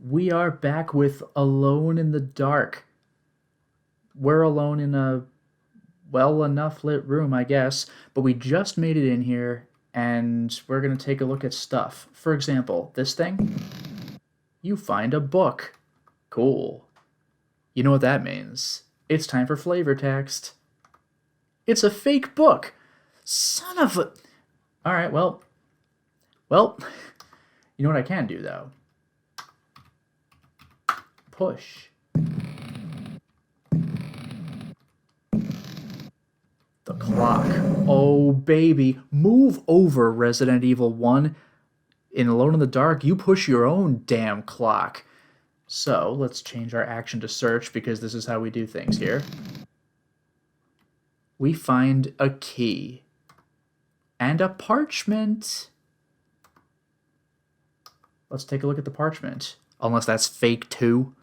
We are back with Alone in the Dark. We're alone in a well enough lit room, I guess, but we just made it in here and we're going to take a look at stuff. For example, this thing, you find a book. Cool. You know what that means? It's time for flavor text. It's a fake book. Son of a. Alright, well, you know what I can do though? Push. The clock. Oh, baby. Move over, Resident Evil 1. In Alone in the Dark, you push your own damn clock. So, let's change our action to search because this is how we do things here. We find a key. And a parchment. Let's take a look at the parchment. Unless that's fake too.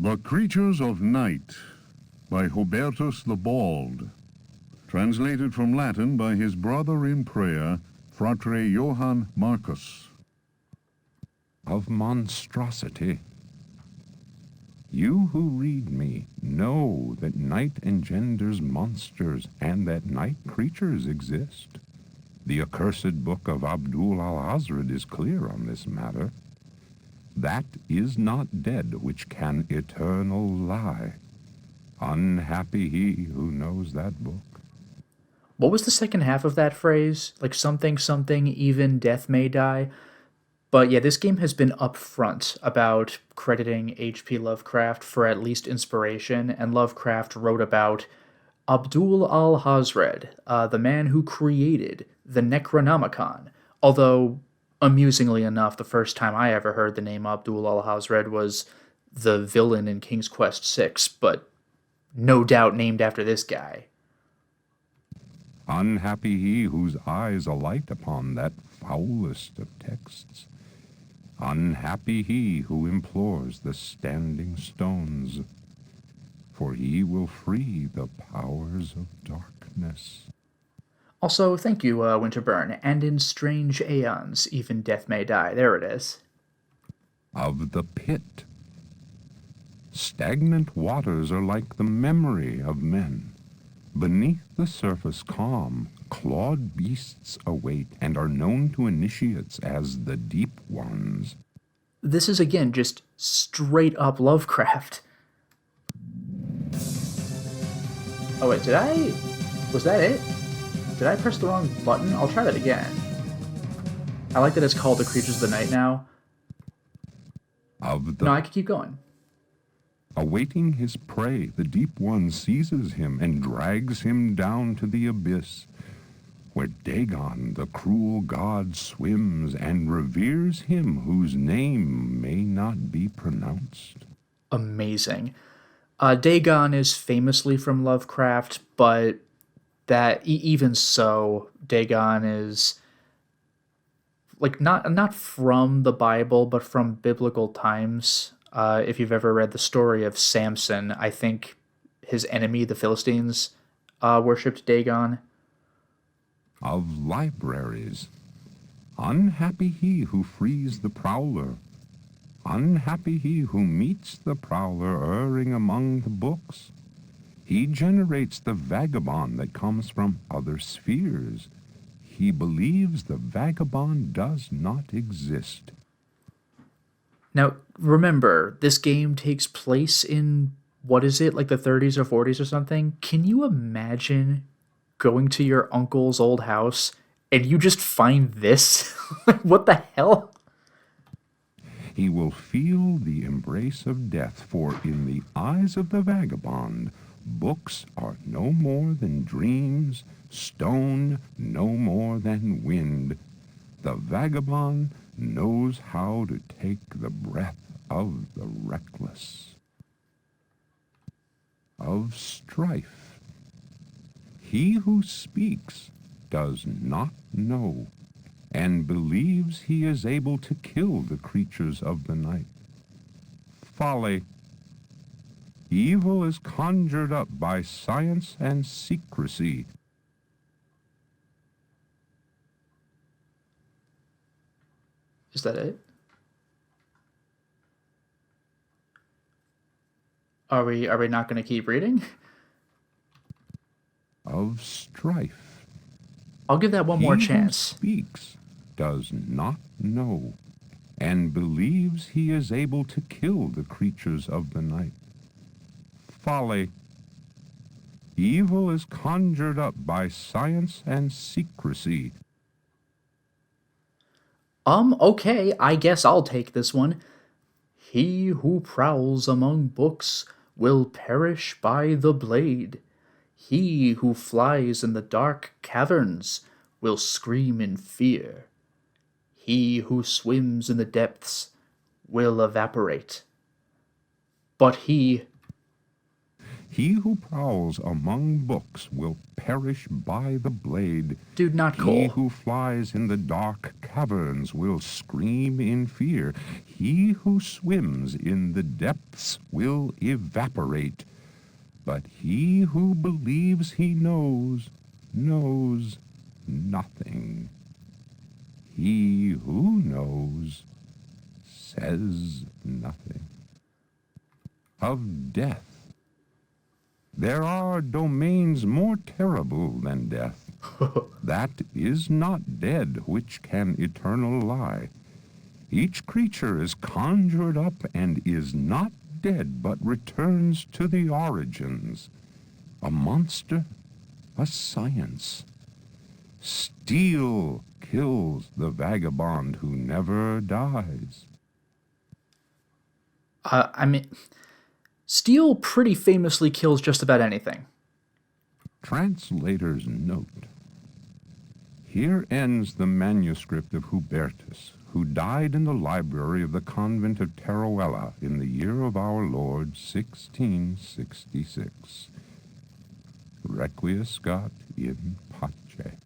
The Creatures of Night by Hubertus the Bald, translated from Latin by his brother in prayer, Fratre Johann Marcus. Of monstrosity. You who read me know that night engenders monsters and that night creatures exist. The accursed book of Abdul al-Hazred is clear on this matter. That is not dead which can eternal lie. Unhappy he who knows that book. What was the second half of that phrase? Like something, something, even death may die? But yeah, this game has been upfront about crediting H.P. Lovecraft for at least inspiration, and Lovecraft wrote about Abdul al-Hazred, the man who created the Necronomicon. Although, amusingly enough, the first time I ever heard the name Abdul al-Hazred was the villain in King's Quest VI, but no doubt named after this guy. Unhappy he whose eyes alight upon that foulest of texts. Unhappy he who implores the standing stones, for he will free the powers of darkness. Also, thank you, Winterburn, and in strange aeons, even death may die. There it is. Of the pit. Stagnant waters are like the memory of men. Beneath the surface calm, clawed beasts await and are known to initiates as the Deep Ones. This is again just straight up Lovecraft. Oh wait, was that it? Did I press the wrong button? I'll try that again. I like that it's called The Creatures of the Night now. No, I can keep going. Awaiting his prey, the Deep One seizes him and drags him down to the abyss, where Dagon, the cruel god, swims and reveres him whose name may not be pronounced. Amazing. Dagon is famously from Lovecraft, but even so, Dagon is like not from the Bible, but from biblical times. If you've ever read the story of Samson, I think his enemy, the Philistines, worshipped Dagon. Of libraries. Unhappy he who frees the prowler. Unhappy he who meets the prowler erring among the books. He generates the vagabond that comes from other spheres. He believes the vagabond does not exist. Now, remember, this game takes place in, what is it, like the 30s or 40s or something? Can you imagine going to your uncle's old house and you just find this? What the hell? He will feel the embrace of death, for in the eyes of the vagabond, books are no more than dreams, stone no more than wind. The vagabond knows how to take the breath of the reckless. Of strife. He who speaks does not know, and believes he is able to kill the creatures of the night. Folly. Evil is conjured up by science and secrecy. Is that it? Are we not going to keep reading? of strife. I'll give that one more He who chance. speaks does not know, and believes he is able to kill the creatures of the night. Folly. Evil is conjured up by science and secrecy. Okay, I guess I'll take this one. He who prowls among books will perish by the blade. He who flies in the dark caverns will scream in fear. He who swims in the depths will evaporate. But He who prowls among books will perish by the blade. dude, not He cool. who flies in the dark caverns will scream in fear. He who swims in the depths will evaporate. But he who believes he knows nothing. He who knows says nothing. Of death. There are domains more terrible than death. That is not dead which can eternal lie. Each creature is conjured up and is not dead, but returns to the origins. A monster, a science. Steel kills the vagabond who never dies. I mean, steel pretty famously kills just about anything. Translator's note. Here ends the manuscript of Hubertus, who died in the library of the convent of Teruella in the year of our Lord 1666. Requiescat in pace.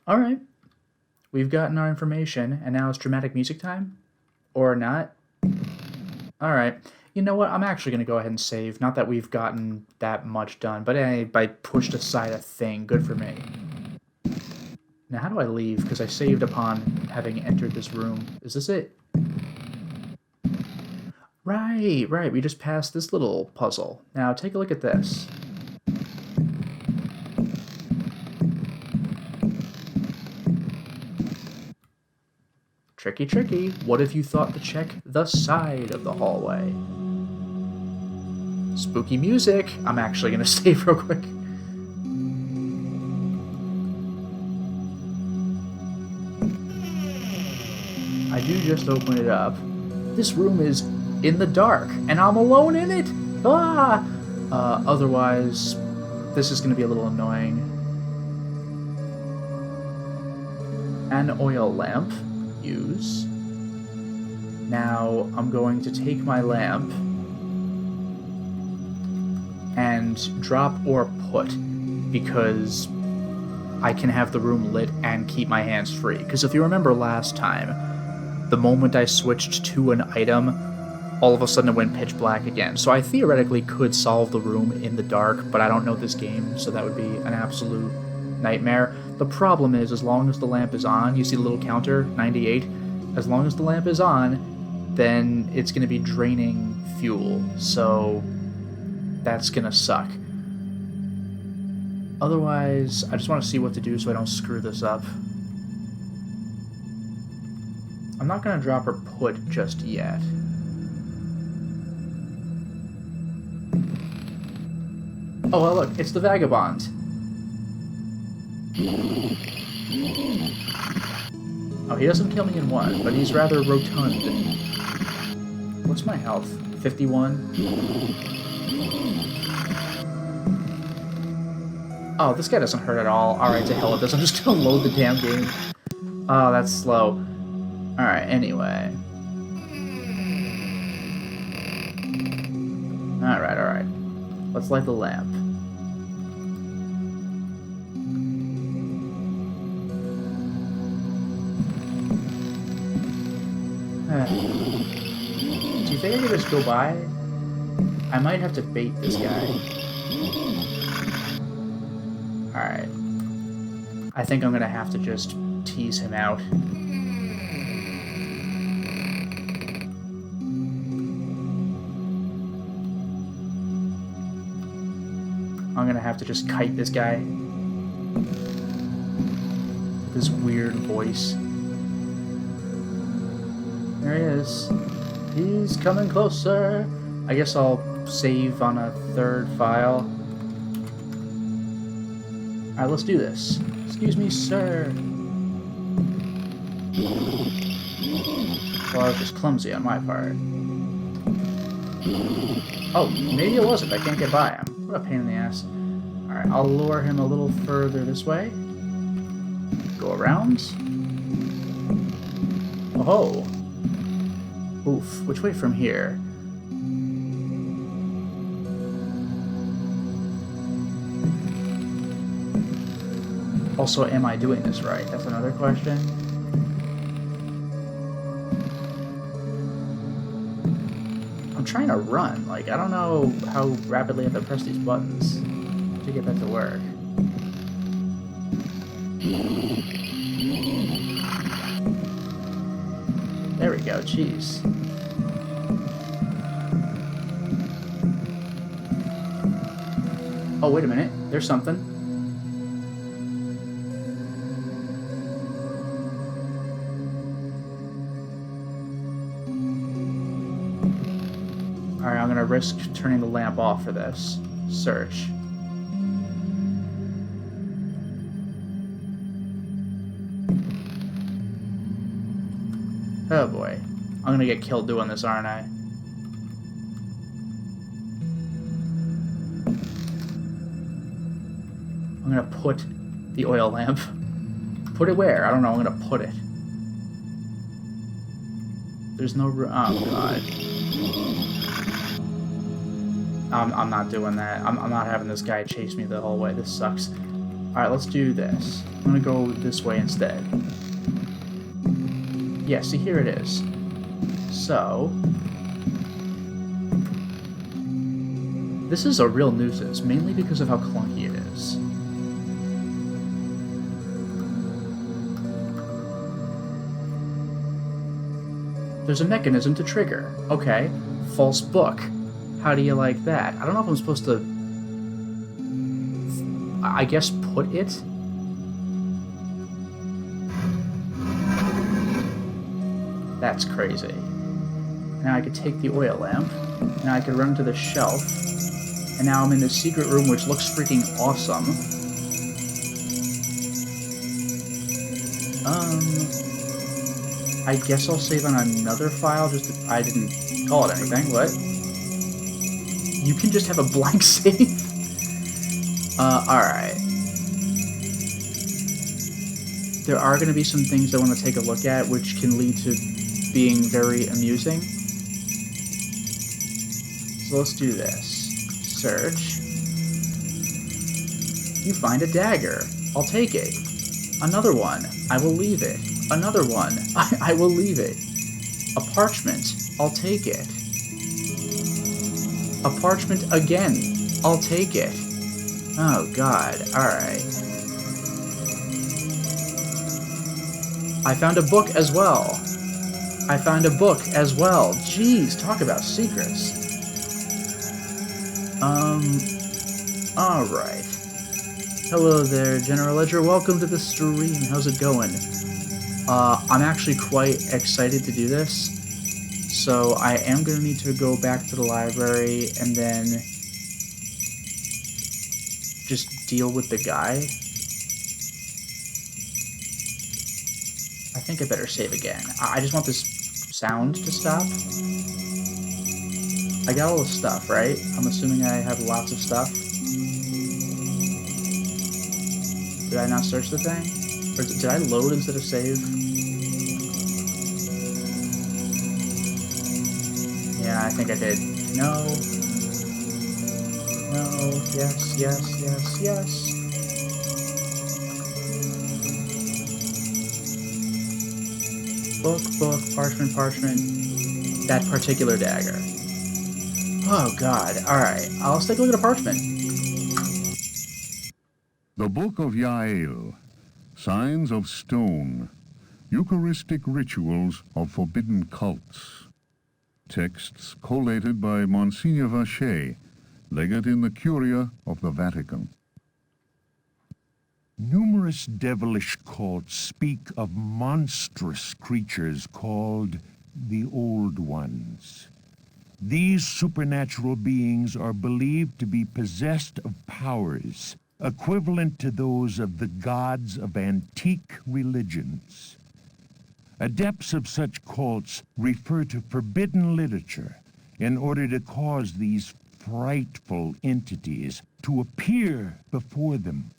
All right. We've gotten our information, and now it's dramatic music time? Or not? All right. You know what? I'm actually going to go ahead and save. Not that we've gotten that much done, but I pushed aside a thing. Good for me. Now, how do I leave? Because I saved upon having entered this room. Is this it? Right. We just passed this little puzzle. Now, take a look at this. Tricky. What if you thought to check the side of the hallway? Spooky music. I'm actually going to save real quick. I do just open it up. This room is in the dark, and I'm alone in it. Ah! Otherwise, this is going to be a little annoying. An oil lamp. Use. Now I'm going to take my lamp and drop or put, because I can have the room lit and keep my hands free. Because if you remember last time, the moment I switched to an item, all of a sudden it went pitch black again. So I theoretically could solve the room in the dark, but I don't know this game, so that would be an absolute nightmare. The problem is, as long as the lamp is on, you see the little counter, 98, as long as the lamp is on, then it's going to be draining fuel, so that's going to suck. Otherwise, I just want to see what to do so I don't screw this up. I'm not going to drop or put just yet. Oh, well, look, it's the vagabond. Oh, he doesn't kill me in one, but he's rather rotund. What's my health? 51? Oh, this guy doesn't hurt at all. Alright, to hell with this. I'm just gonna load the damn game. Oh, that's slow. Alright, anyway. Alright. Let's light the lamp. Do you think I could just go by? I might have to bait this guy. Alright. I think I'm gonna have to just tease him out. I'm gonna have to just kite this guy. This weird voice. There he is. He's coming closer. I guess I'll save on a third file. Alright, let's do this. Excuse me, sir. Well, I was just clumsy on my part. Oh, maybe it wasn't. I can't get by him. What a pain in the ass. Alright, I'll lure him a little further this way. Go around. Oh. Oof. Which way from here? Also, am I doing this right? That's another question. I'm trying to run. Like, I don't know how rapidly I have to press these buttons to get that to work. There we go. Jeez. Oh, wait a minute. There's something. Alright, I'm gonna risk turning the lamp off for this. Search. Oh boy. I'm gonna get killed doing this, aren't I? I'm gonna put the oil lamp. Put it where? I don't know. I'm gonna put it. There's no room. Oh god. I'm not doing that. I'm not having this guy chase me the whole way. This sucks. Alright, let's do this. I'm gonna go this way instead. Yeah, see, here it is. So... this is a real nuisance, mainly because of how clunky it is. There's a mechanism to trigger. Okay. False book. How do you like that? I don't know if I'm supposed to... I guess put it? That's crazy. Now I could take the oil lamp. Now I could run to the shelf. And now I'm in this secret room which looks freaking awesome. I guess I'll save on another file just to, I didn't call it anything. What? You can just have a blank save? Alright. There are going to be some things I want to take a look at which can lead to being very amusing. So let's do this. Search. You find a dagger. I'll take it. Another one. I will leave it. Another one. I will leave it. A parchment. I'll take it. A parchment again. I'll take it. Oh god. Alright. I found a book as well. I found a book as well. Jeez, talk about secrets. Alright. Hello there, General Ledger. Welcome to the stream. How's it going? I'm actually quite excited to do this. So I am going to need to go back to the library and then just deal with the guy. I think I better save again. I just want this sound to stop. I got all the stuff, right? I'm assuming I have lots of stuff. Did I not search the thing? Or did I load instead of save? Yeah, I think I did. No. No. Yes, yes, yes, yes. Book, book, parchment, parchment. That particular dagger. Oh god. Alright. Let's take a look at a parchment. The Book of Yael. Signs of Stone. Eucharistic Rituals of Forbidden Cults. Texts collated by Monsignor Vacher, legate in the Curia of the Vatican. Numerous devilish cults speak of monstrous creatures called the Old Ones. These supernatural beings are believed to be possessed of powers equivalent to those of the gods of antique religions. Adepts of such cults refer to forbidden literature in order to cause these frightful entities to appear before them.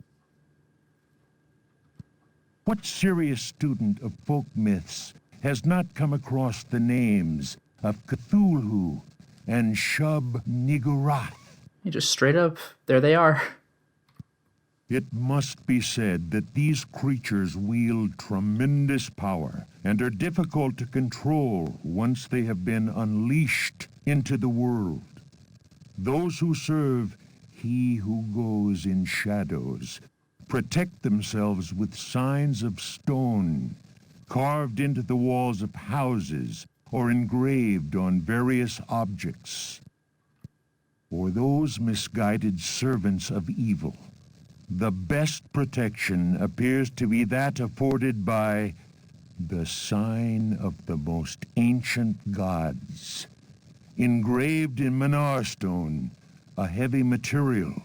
What serious student of folk myths has not come across the names of Cthulhu and Shub-Niggurath? Just straight up, there they are. It must be said that these creatures wield tremendous power and are difficult to control once they have been unleashed into the world. Those who serve He Who Goes in Shadows protect themselves with signs of stone, carved into the walls of houses or engraved on various objects. For those misguided servants of evil, the best protection appears to be that afforded by the sign of the most ancient gods, engraved in Manar stone, a heavy material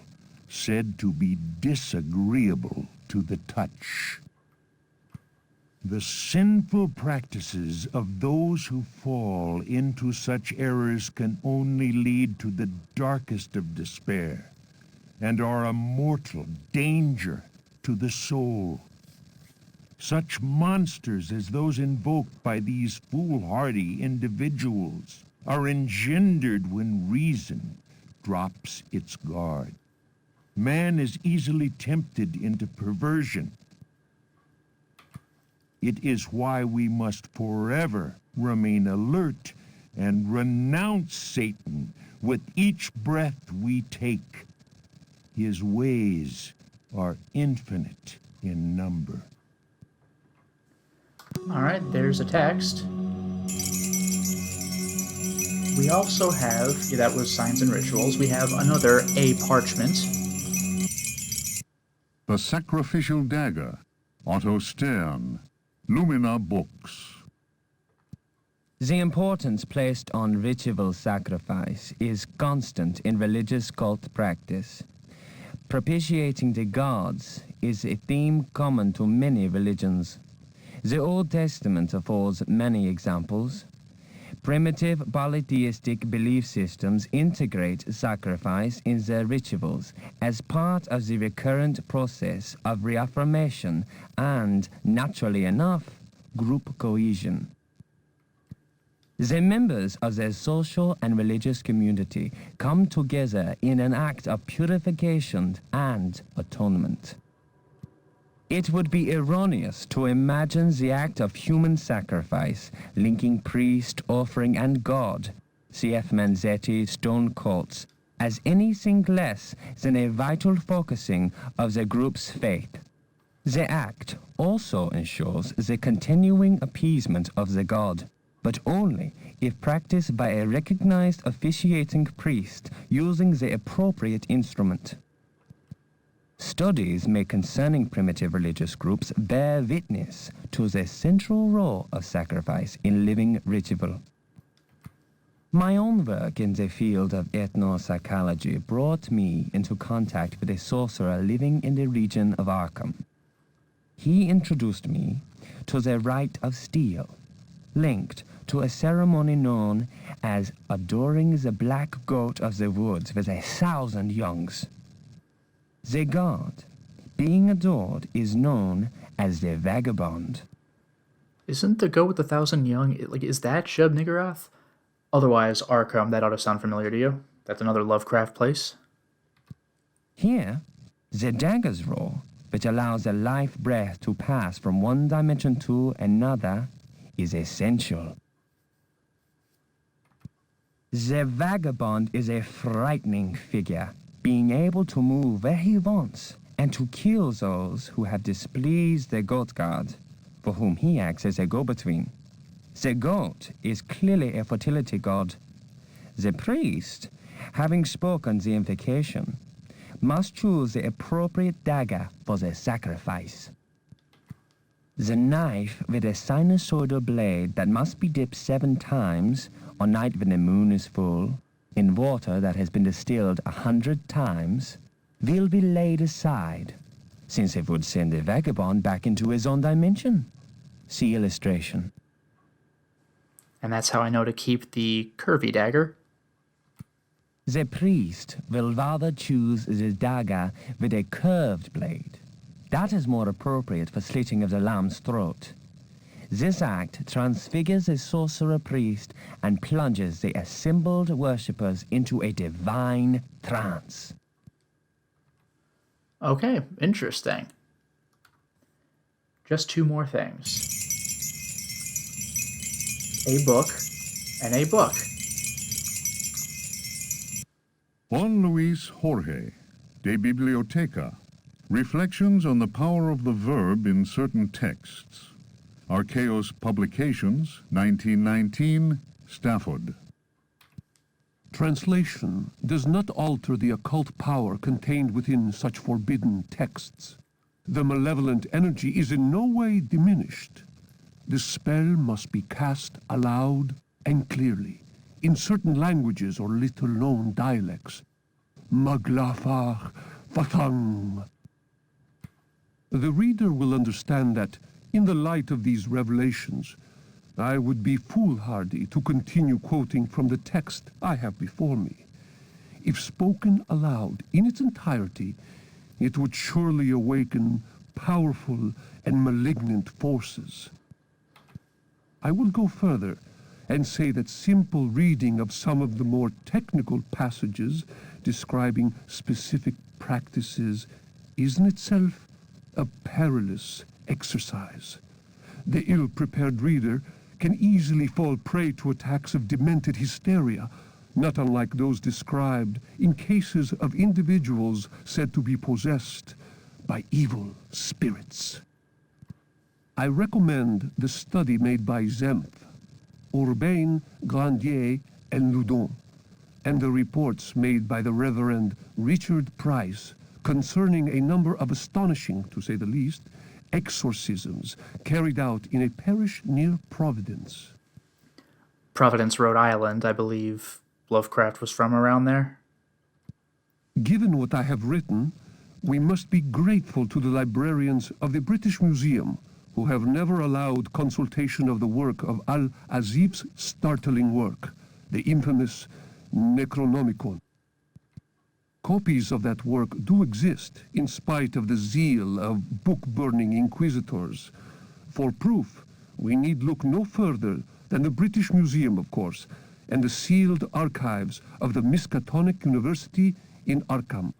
said to be disagreeable to the touch. The sinful practices of those who fall into such errors can only lead to the darkest of despair, and are a mortal danger to the soul. Such monsters as those invoked by these foolhardy individuals are engendered when reason drops its guard. Man is easily tempted into perversion. It is why we must forever remain alert and renounce Satan with each breath we take. His ways are infinite in number. All right, there's a text. We also have, that was Signs and Rituals, we have another A parchment. The Sacrificial Dagger, Otto Stern, Lumina Books. The importance placed on ritual sacrifice is constant in religious cult practice. Propitiating the gods is a theme common to many religions. The Old Testament affords many examples. Primitive polytheistic belief systems integrate sacrifice in their rituals as part of the recurrent process of reaffirmation and, naturally enough, group cohesion. The members of their social and religious community come together in an act of purification and atonement. It would be erroneous to imagine the act of human sacrifice linking priest, offering, and God, C.F. Manzetti, stone cults, as anything less than a vital focusing of the group's faith. The act also ensures the continuing appeasement of the god, but only if practiced by a recognized officiating priest using the appropriate instrument. Studies made concerning primitive religious groups bear witness to the central role of sacrifice in living ritual. My own work in the field of ethnopsychology brought me into contact with a sorcerer living in the region of Arkham. He introduced me to the rite of steel, linked to a ceremony known as adoring the black goat of the woods with 1,000 youngs. The god being adored is known as the vagabond. Isn't the goat with 1,000 young, is that Shub-Niggurath? Otherwise, Arkham, that ought to sound familiar to you. That's another Lovecraft place. Here, the dagger's role, which allows the life breath to pass from one dimension to another, is essential. The vagabond is a frightening figure, being able to move where he wants and to kill those who have displeased the goat god, for whom he acts as a go-between. The goat is clearly a fertility god. The priest having spoken the invocation, must choose the appropriate dagger for the sacrifice. The knife with a sinusoidal blade that must be dipped 7 times on night when the moon is full in water that has been distilled 100 times will be laid aside, since it would send the vagabond back into his own dimension. See illustration. And that's how I know to keep the curvy dagger. The priest will rather choose the dagger with a curved blade. That is more appropriate for slitting of the lamb's throat. This act transfigures the sorcerer priest and plunges the assembled worshippers into a divine trance. Okay, interesting. Just 2 more things. A book and a book. Juan Luis Jorge, de Biblioteca. Reflections on the power of the verb in certain texts. Archaeos Publications, 1919, Stafford. Translation does not alter the occult power contained within such forbidden texts. The malevolent energy is in no way diminished. The spell must be cast aloud and clearly, in certain languages or little-known dialects. Maglafar Fatang. The reader will understand that, in the light of these revelations, I would be foolhardy to continue quoting from the text I have before me. If spoken aloud in its entirety, it would surely awaken powerful and malignant forces. I will go further and say that simple reading of some of the more technical passages describing specific practices is in itself a perilous exercise. The ill-prepared reader can easily fall prey to attacks of demented hysteria, not unlike those described in cases of individuals said to be possessed by evil spirits. I recommend the study made by Zemf, Urbain, Grandier, and Loudon, and the reports made by the Reverend Richard Price concerning a number of astonishing, to say the least, exorcisms carried out in a parish near Providence. Providence, Rhode Island, I believe Lovecraft was from around there. Given what I have written, we must be grateful to the librarians of the British Museum, who have never allowed consultation of the work of Al-Azib's startling work, the infamous Necronomicon. Copies of that work do exist, in spite of the zeal of book-burning inquisitors. For proof, we need look no further than the British Museum, of course, and the sealed archives of the Miskatonic University in Arkham.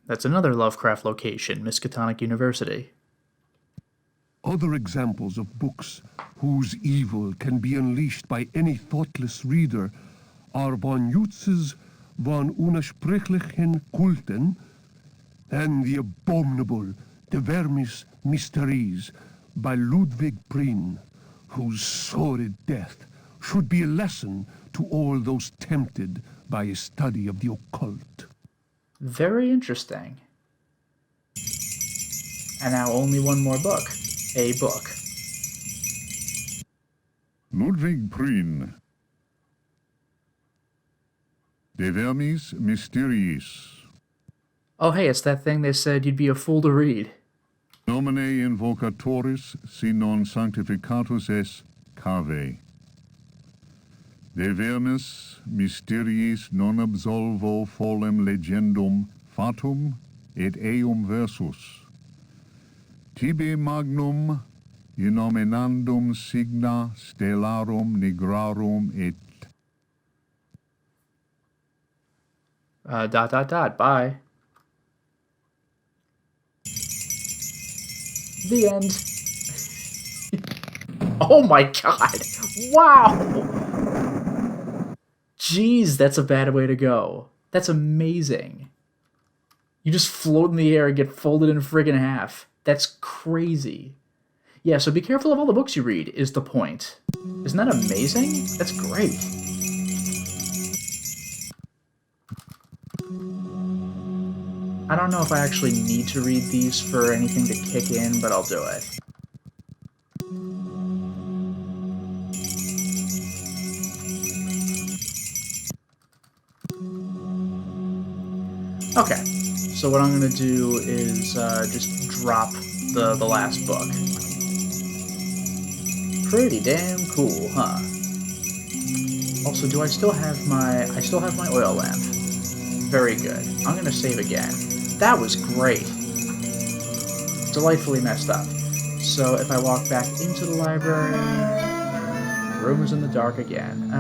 That's another Lovecraft location, Miskatonic University. Other examples of books whose evil can be unleashed by any thoughtless reader are von Jutz's von unersprechlichen Kulten and the abominable De Vermis Mysteries by Ludwig Prien, whose sordid death should be a lesson to all those tempted by a study of the occult. Very interesting. And now only one more book. A book. Ludwig Prien, De Vermis Mysteriis. Oh hey, it's that thing they said you'd be a fool to read. Nomine invocatoris si non sanctificatus es cave. De vermis mysteriis non absolvo folem legendum fatum et eum versus. Tibi magnum innominandum signa stellarum nigrarum et Bye. The end. Oh my god. Wow. Jeez, that's a bad way to go. That's amazing. You just float in the air and get folded in friggin' half. That's crazy. Yeah, so be careful of all the books you read, is the point. Isn't that amazing? That's great. I don't know if I actually need to read these for anything to kick in, but I'll do it. Okay, so what I'm going to do is just drop the last book. Pretty damn cool, huh? Also, do I still have my... I still have my oil lamp. Very good. I'm going to save again. That was great. Delightfully messed up. So if I walk back into the library, the room is in the dark again.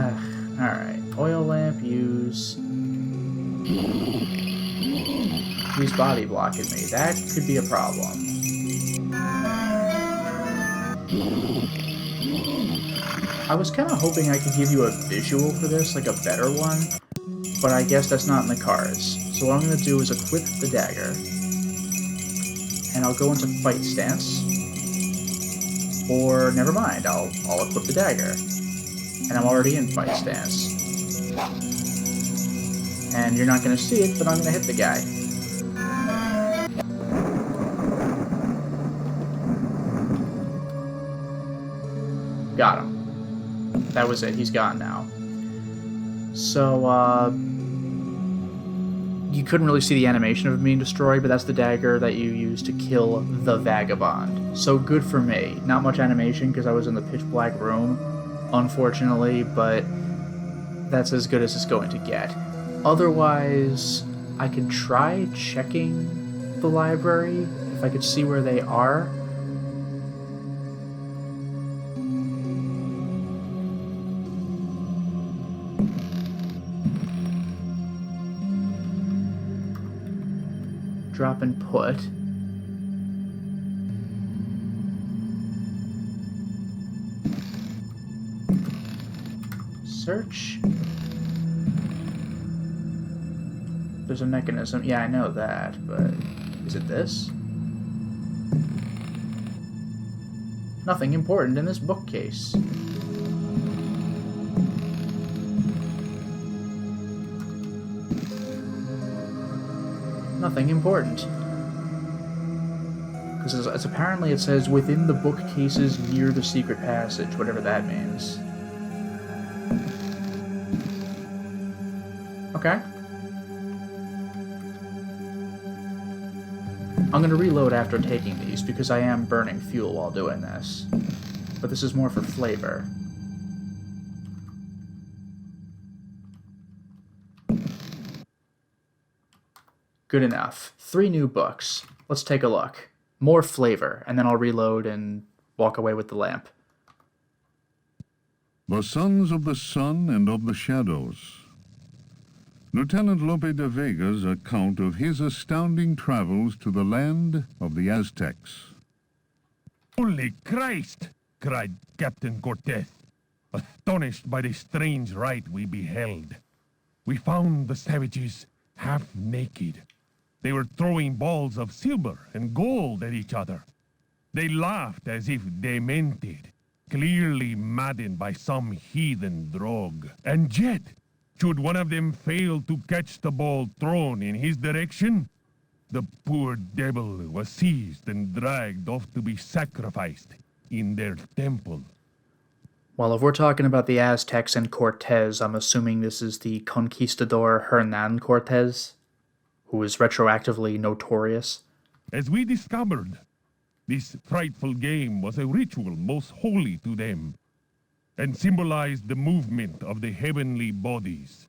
Alright. Oil lamp use. He's body blocking me. That could be a problem. I was kind of hoping I could give you a visual for this, like a better one, but I guess that's not in the cards. So what I'm going to do is equip the dagger, and I'll go into fight stance, or never mind, I'll equip the dagger, and I'm already in fight stance. And you're not going to see it, but I'm going to hit the guy. Got him. That was it. He's gone now. So, you couldn't really see the animation of him being destroyed, but that's the dagger that you use to kill the vagabond. So good for me. Not much animation because I was in the pitch black room, unfortunately, but that's as good as it's going to get. Otherwise, I could try checking the library if I could see where they are. Drop and put. Search. There's a mechanism. Yeah, I know that, but is it this? Nothing important in this bookcase. Nothing important. Because it's apparently it says within the bookcases near the secret passage, whatever that means. Okay. I'm gonna reload after taking these because I am burning fuel while doing this. But this is more for flavor. Good enough. 3 new books. Let's take a look. More flavor, and then I'll reload and walk away with the lamp. The Sons of the Sun and of the Shadows. Lieutenant Lope de Vega's account of his astounding travels to the land of the Aztecs. Holy Christ! Cried Captain Cortez, astonished by the strange rite we beheld. We found the savages half naked. They were throwing balls of silver and gold at each other. They laughed as if demented, clearly maddened by some heathen drug. And yet, should one of them fail to catch the ball thrown in his direction, the poor devil was seized and dragged off to be sacrificed in their temple. Well, if we're talking about the Aztecs and Cortez, I'm assuming this is the conquistador Hernan Cortez, who is retroactively notorious. As we discovered, this frightful game was a ritual most holy to them, and symbolized the movement of the heavenly bodies.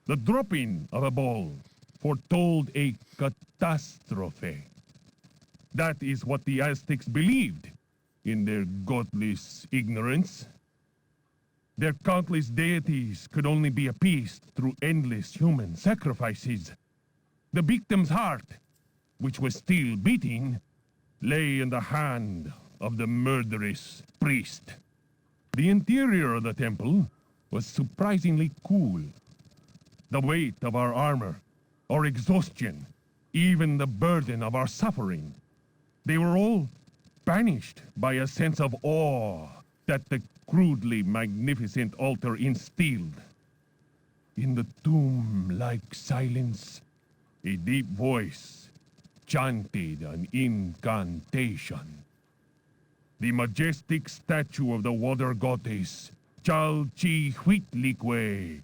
The dropping of a ball foretold a catastrophe. That is what the Aztecs believed in their godless ignorance. Their countless deities could only be appeased through endless human sacrifices. The victim's heart, which was still beating, lay in the hand of the murderous priest. The interior of the temple was surprisingly cool. The weight of our armor, our exhaustion, even the burden of our suffering, they were all banished by a sense of awe that the crudely magnificent altar instilled. In the tomb-like silence, A deep voice chanted an incantation. The majestic statue of the water goddess, Chalchihuitlicue,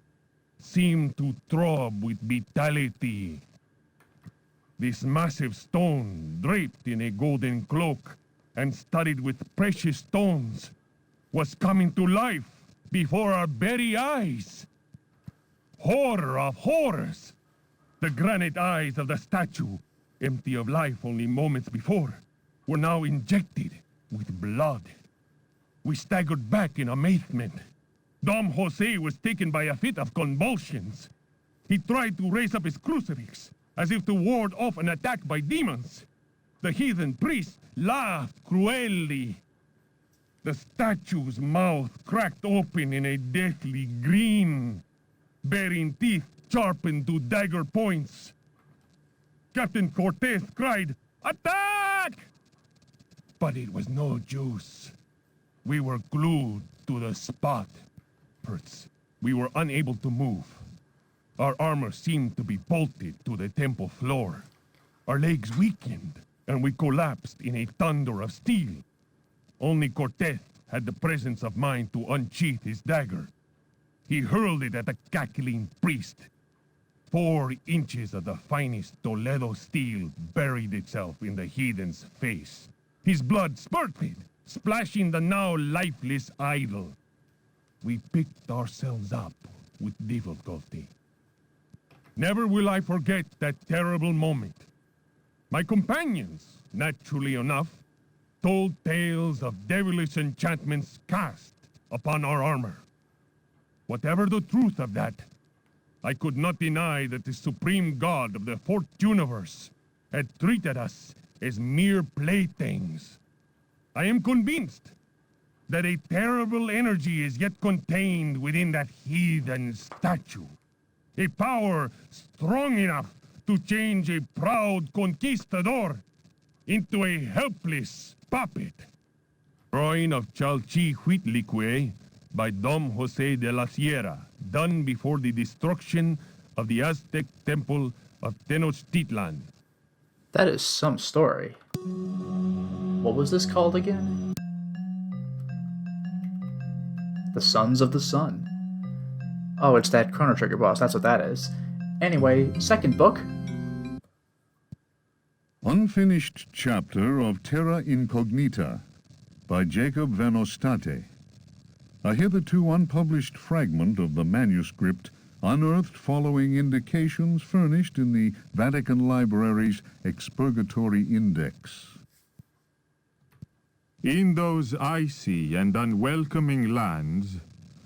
seemed to throb with vitality. This massive stone, draped in a golden cloak and studded with precious stones, was coming to life before our very eyes. Horror of horrors! The granite eyes of the statue, empty of life only moments before, were now injected with blood. We staggered back in amazement. Dom Jose was taken by a fit of convulsions. He tried to raise up his crucifix, as if to ward off an attack by demons. The heathen priest laughed cruelly. The statue's mouth cracked open in a deathly grin, bearing teeth sharpened to dagger points. Captain Cortez cried, "Attack!" But it was no use. We were glued to the spot. First, we were unable to move. Our armor seemed to be bolted to the temple floor. Our legs weakened, and we collapsed in a thunder of steel. Only Cortez had the presence of mind to unsheath his dagger. He hurled it at the cackling priest. 4 inches of the finest Toledo steel buried itself in the heathen's face. His blood spurted, splashing the now lifeless idol. We picked ourselves up with difficulty. Never will I forget that terrible moment. My companions, naturally enough, told tales of devilish enchantments cast upon our armor. Whatever the truth of that, I could not deny that the supreme god of the fourth universe had treated us as mere playthings. I am convinced that a terrible energy is yet contained within that heathen statue. A power strong enough to change a proud conquistador into a helpless puppet. Drawing of Chalchihuitlicue by Dom Jose de la Sierra, done before the destruction of the Aztec temple of Tenochtitlan. That is some story. What was this called again? The Sons of the Sun. Oh, it's that Chrono Trigger boss, that's what that is. Anyway, second book. Unfinished chapter of Terra Incognita by Jacob Van Ostade. A hitherto unpublished fragment of the manuscript unearthed following indications furnished in the Vatican Library's Expurgatory Index. In those icy and unwelcoming lands,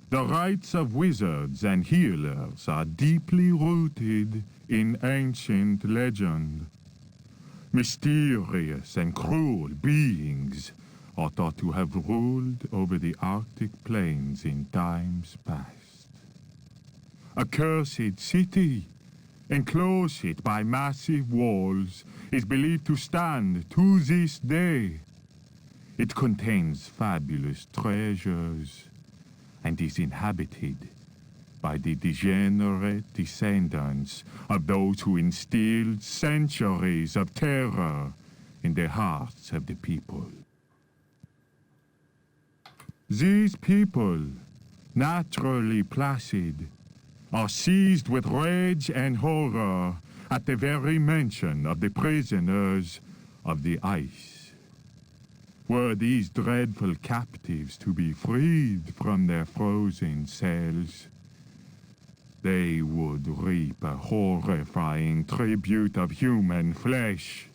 the rites of wizards and healers are deeply rooted in ancient legend. Mysterious and cruel beings are thought to have ruled over the Arctic plains in times past. A cursed city, enclosed by massive walls, is believed to stand to this day. It contains fabulous treasures and is inhabited by the degenerate descendants of those who instilled centuries of terror in the hearts of the people. These people, naturally placid, are seized with rage and horror at the very mention of the prisoners of the ice. Were these dreadful captives to be freed from their frozen cells, they would reap a horrifying tribute of human flesh.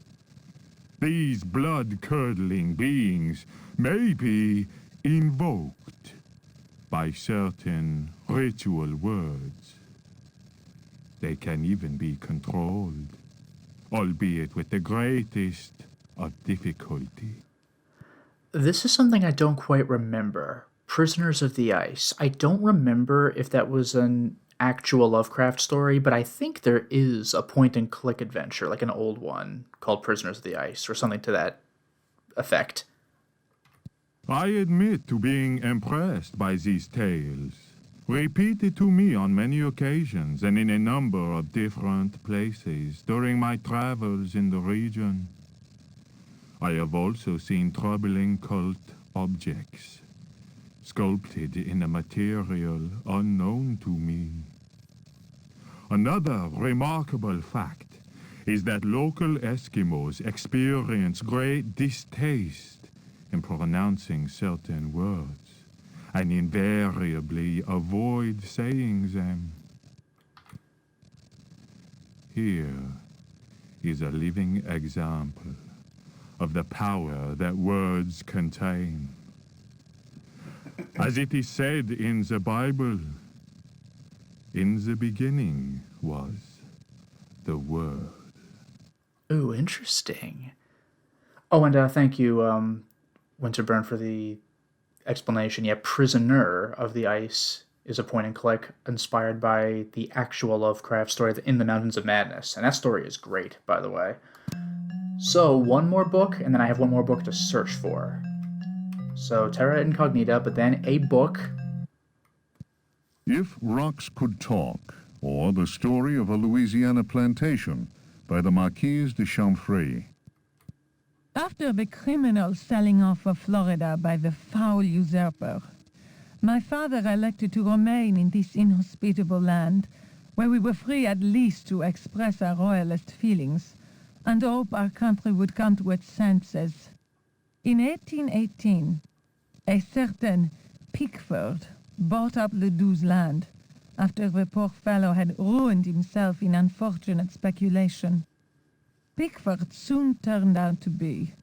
These blood-curdling beings may be invoked by certain ritual words. They can even be controlled, albeit with the greatest of difficulty. This is something I don't quite remember. Prisoners of the Ice. I don't remember if that was an actual Lovecraft story, but I think there is a point-and-click adventure, like an old one, called Prisoners of the Ice, or something to that effect. I admit to being impressed by these tales, repeated to me on many occasions and in a number of different places during my travels in the region. I have also seen troubling cult objects, sculpted in a material unknown to me. Another remarkable fact is that local Eskimos experience great distaste in pronouncing certain words, and invariably avoid saying them. Here is a living example of the power that words contain. As it is said in the Bible, in the beginning was the Word. Ooh, interesting. Oh, and thank you, Winterburn, for the explanation. Yeah, Prisoner of the Ice is a point and click inspired by the actual Lovecraft story In the Mountains of Madness. And that story is great, by the way. So, one more book, and then I have one more book to search for. So, Terra Incognita, but then a book. If Rocks Could Talk, or The Story of a Louisiana Plantation, by the Marquise de Chamfray. After the criminal selling off of Florida by the foul usurper, my father elected to remain in this inhospitable land, where we were free at least to express our royalist feelings, and hope our country would come to its senses. In 1818, a certain Pickford bought up Ledoux's land, after the poor fellow had ruined himself in unfortunate speculation. Pickford soon turned out to be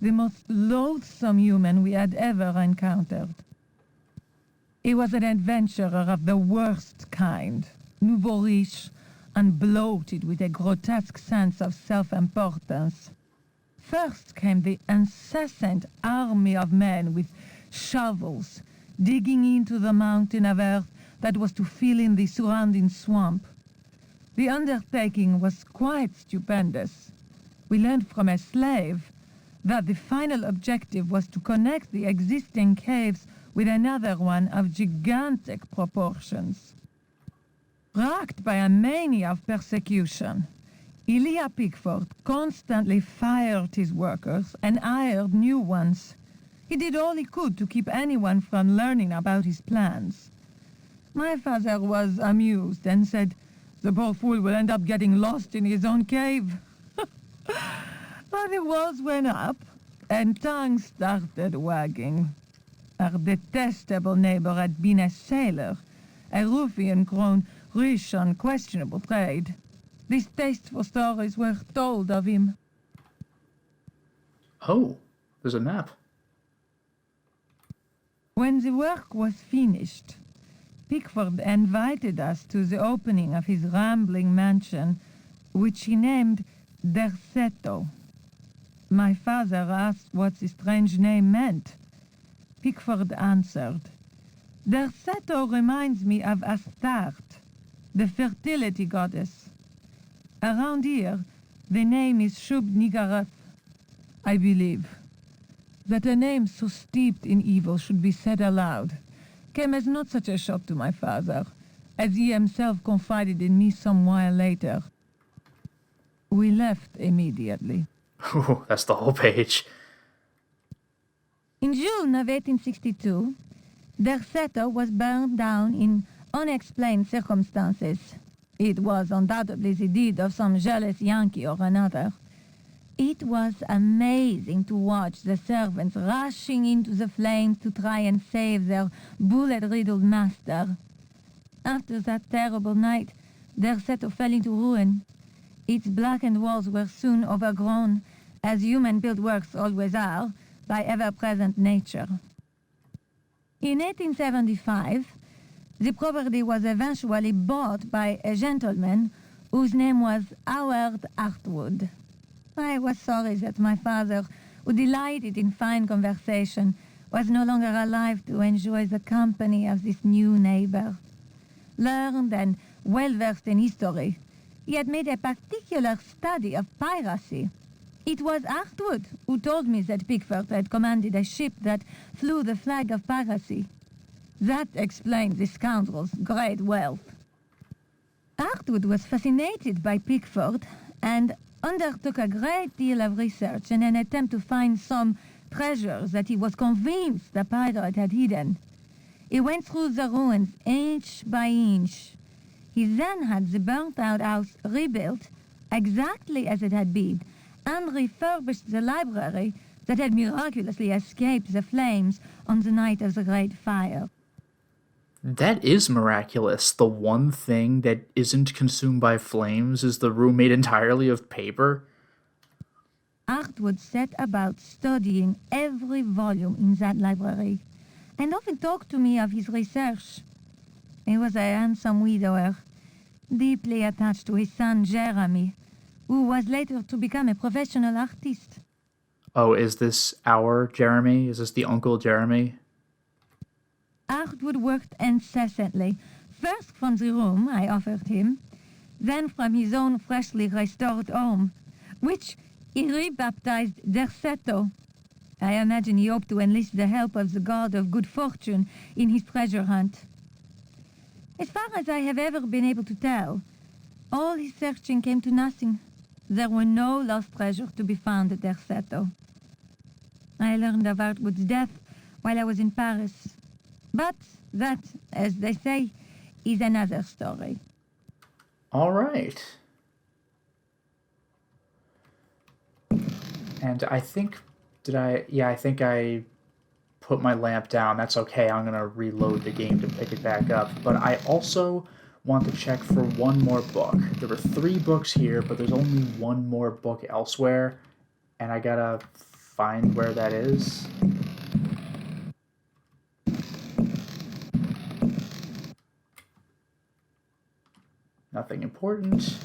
the most loathsome human we had ever encountered. He was an adventurer of the worst kind, nouveau riche, and bloated with a grotesque sense of self-importance. First came the incessant army of men with shovels, digging into the mountain of earth that was to fill in the surrounding swamp. The undertaking was quite stupendous. We learned from a slave that the final objective was to connect the existing caves with another one of gigantic proportions. Racked by a mania of persecution, Elia Pickford constantly fired his workers and hired new ones. He did all he could to keep anyone from learning about his plans. My father was amused and said, "The poor fool will end up getting lost in his own cave." But the walls went up, and tongues started wagging. Our detestable neighbor had been a sailor, a ruffian grown rich on questionable trade. Distasteful stories were told of him. Oh, there's a map. When the work was finished, Pickford invited us to the opening of his rambling mansion, which he named Derceto. My father asked what the strange name meant. Pickford answered, "Derceto reminds me of Astarte, the fertility goddess. Around here, the name is Shub-Niggurath, I believe. That a name so steeped in evil should be said aloud came as not such a shock to my father, as he himself confided in me some while later. We left immediately." Ooh, that's the whole page. In June of 1862, Derceto was burned down in unexplained circumstances. It was undoubtedly the deed of some jealous Yankee or another. It was amazing to watch the servants rushing into the flames to try and save their bullet-riddled master. After that terrible night, Derceto fell into ruin. Its blackened walls were soon overgrown, as human-built works always are, by ever-present nature. In 1875, the property was eventually bought by a gentleman whose name was Howard Hartwood. I was sorry that my father, who delighted in fine conversation, was no longer alive to enjoy the company of this new neighbor. Learned and well-versed in history, he had made a particular study of piracy. It was Hartwood who told me that Pickford had commanded a ship that flew the flag of piracy. That explained the scoundrel's great wealth. Artwood was fascinated by Pickford and undertook a great deal of research in an attempt to find some treasures that he was convinced the pirate had hidden. He went through the ruins inch by inch. He then had the burnt-out house rebuilt exactly as it had been and refurbished the library that had miraculously escaped the flames on the night of the Great Fire. That is miraculous. The one thing that isn't consumed by flames is the room made entirely of paper. Artwood set about studying every volume in that library, and often talked to me of his research. He was a handsome widower, deeply attached to his son Jeremy, who was later to become a professional artist. Oh, is this our Jeremy? Is this the Uncle Jeremy? Artwood worked incessantly, first from the room I offered him, then from his own freshly restored home, which he rebaptized Derceto. I imagine he hoped to enlist the help of the god of good fortune in his treasure hunt. As far as I have ever been able to tell, all his searching came to nothing. There were no lost treasures to be found at Derceto. I learned of Artwood's death while I was in Paris. But that, as they say, is another story. All right. And I think, I think I put my lamp down. That's okay. I'm going to reload the game to pick it back up. But I also want to check for one more book. There were 3 books here, but there's only one more book elsewhere. And I got to find where that is. Nothing important.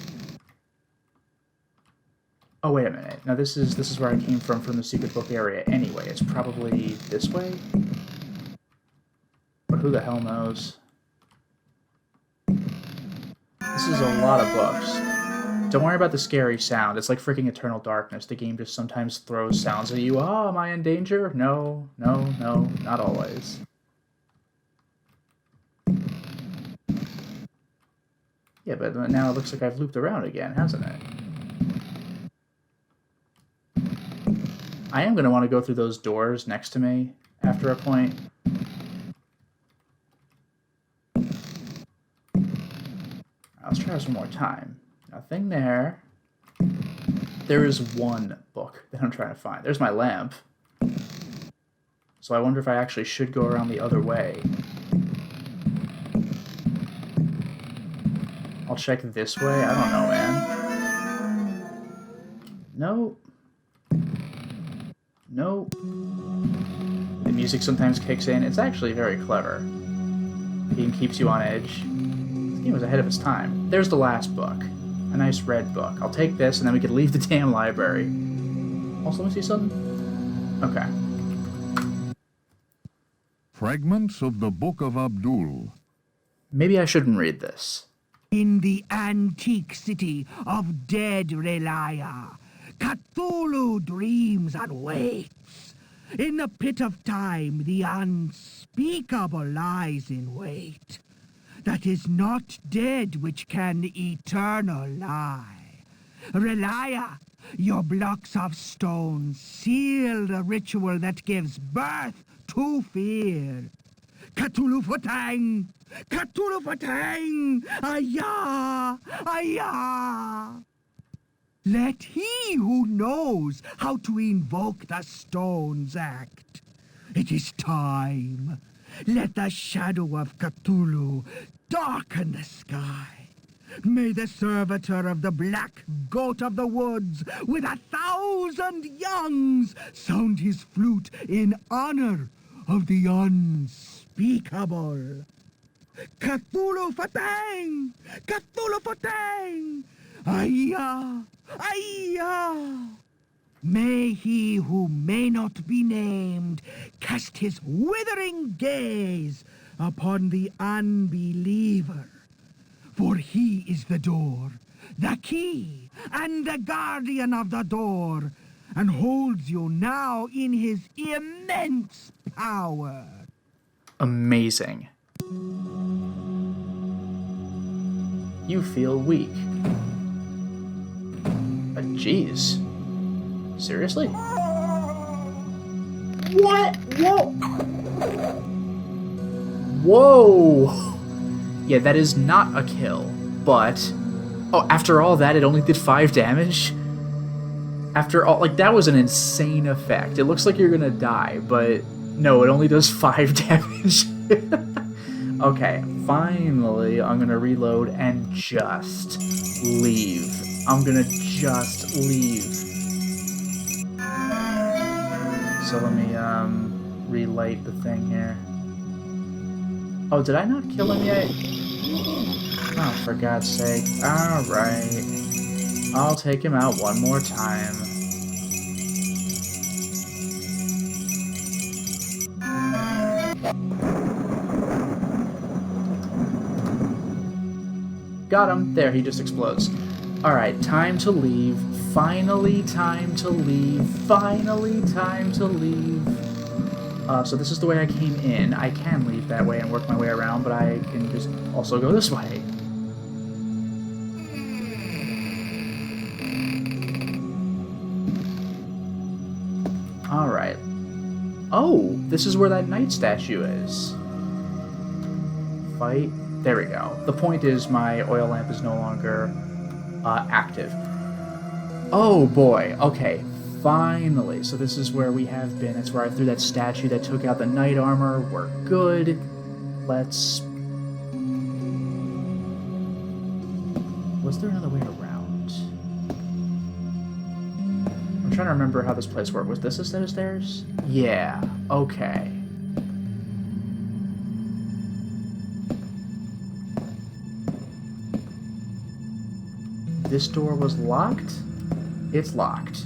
Oh, wait a minute. Now this is where I came from the secret book area anyway. It's probably this way? But who the hell knows? This is a lot of books. Don't worry about the scary sound. It's like freaking Eternal Darkness. The game just sometimes throws sounds at you. Oh, am I in danger? No, no, no, not always. Yeah, but now it looks like I've looped around again, hasn't it? I am going to want to go through those doors next to me after a point. Let's try this one more time. Nothing there. There is one book that I'm trying to find. There's my lamp. So I wonder if I actually should go around the other way. I'll check this way. I don't know, man. Nope. Nope. The music sometimes kicks in. It's actually very clever. The game keeps you on edge. This game was ahead of its time. There's the last book. A nice red book. I'll take this, and then we can leave the damn library. Also, let me see something. Okay. Fragments of the Book of Abdul. Maybe I shouldn't read this. In the antique city of dead Relia, Cthulhu dreams and waits. In the pit of time, the unspeakable lies in wait. That is not dead which can eternal lie. Relia, your blocks of stone seal the ritual that gives birth to fear. Cthulhu Fatang! Cthulhu Fatang! Ayah! Ayah! Let he who knows how to invoke the stones act. It is time. Let the shadow of Cthulhu darken the sky. May the servitor of the black goat of the woods with 1,000 youngs sound his flute in honor of the unspeakable. Cthulhu Fatang! Cthulhu Fatang! Ayah! Ayah! May he who may not be named cast his withering gaze upon the unbeliever. For he is the door, the key, and the guardian of the door, and holds you now in his immense power. Amazing. You feel weak. Jeez. Seriously? What? Whoa! Whoa! Yeah, that is not a kill, but... Oh, after all that, it only did 5 damage? After all, like, that was an insane effect. It looks like you're gonna die, but no, it only does 5 damage. Okay, finally, I'm gonna reload and just leave. I'm gonna just leave. So let me, relight the thing here. Oh, did I not kill him yet? Oh, for God's sake. Alright. I'll take him out one more time. Got him. There, he just explodes. Alright, time to leave. Finally time to leave. Finally time to leave. So this is the way I came in. I can leave that way and work my way around, but I can just also go this way. Alright. Oh, this is where that knight statue is. Fight. There we go. The point is my oil lamp is no longer active. Oh boy. Okay. Finally. So this is where we have been. It's where I threw that statue that took out the knight armor. We're good. Let's... Was there another way around? I'm trying to remember how this place worked. Was this a set of stairs? Yeah. Okay. This door was locked? It's locked.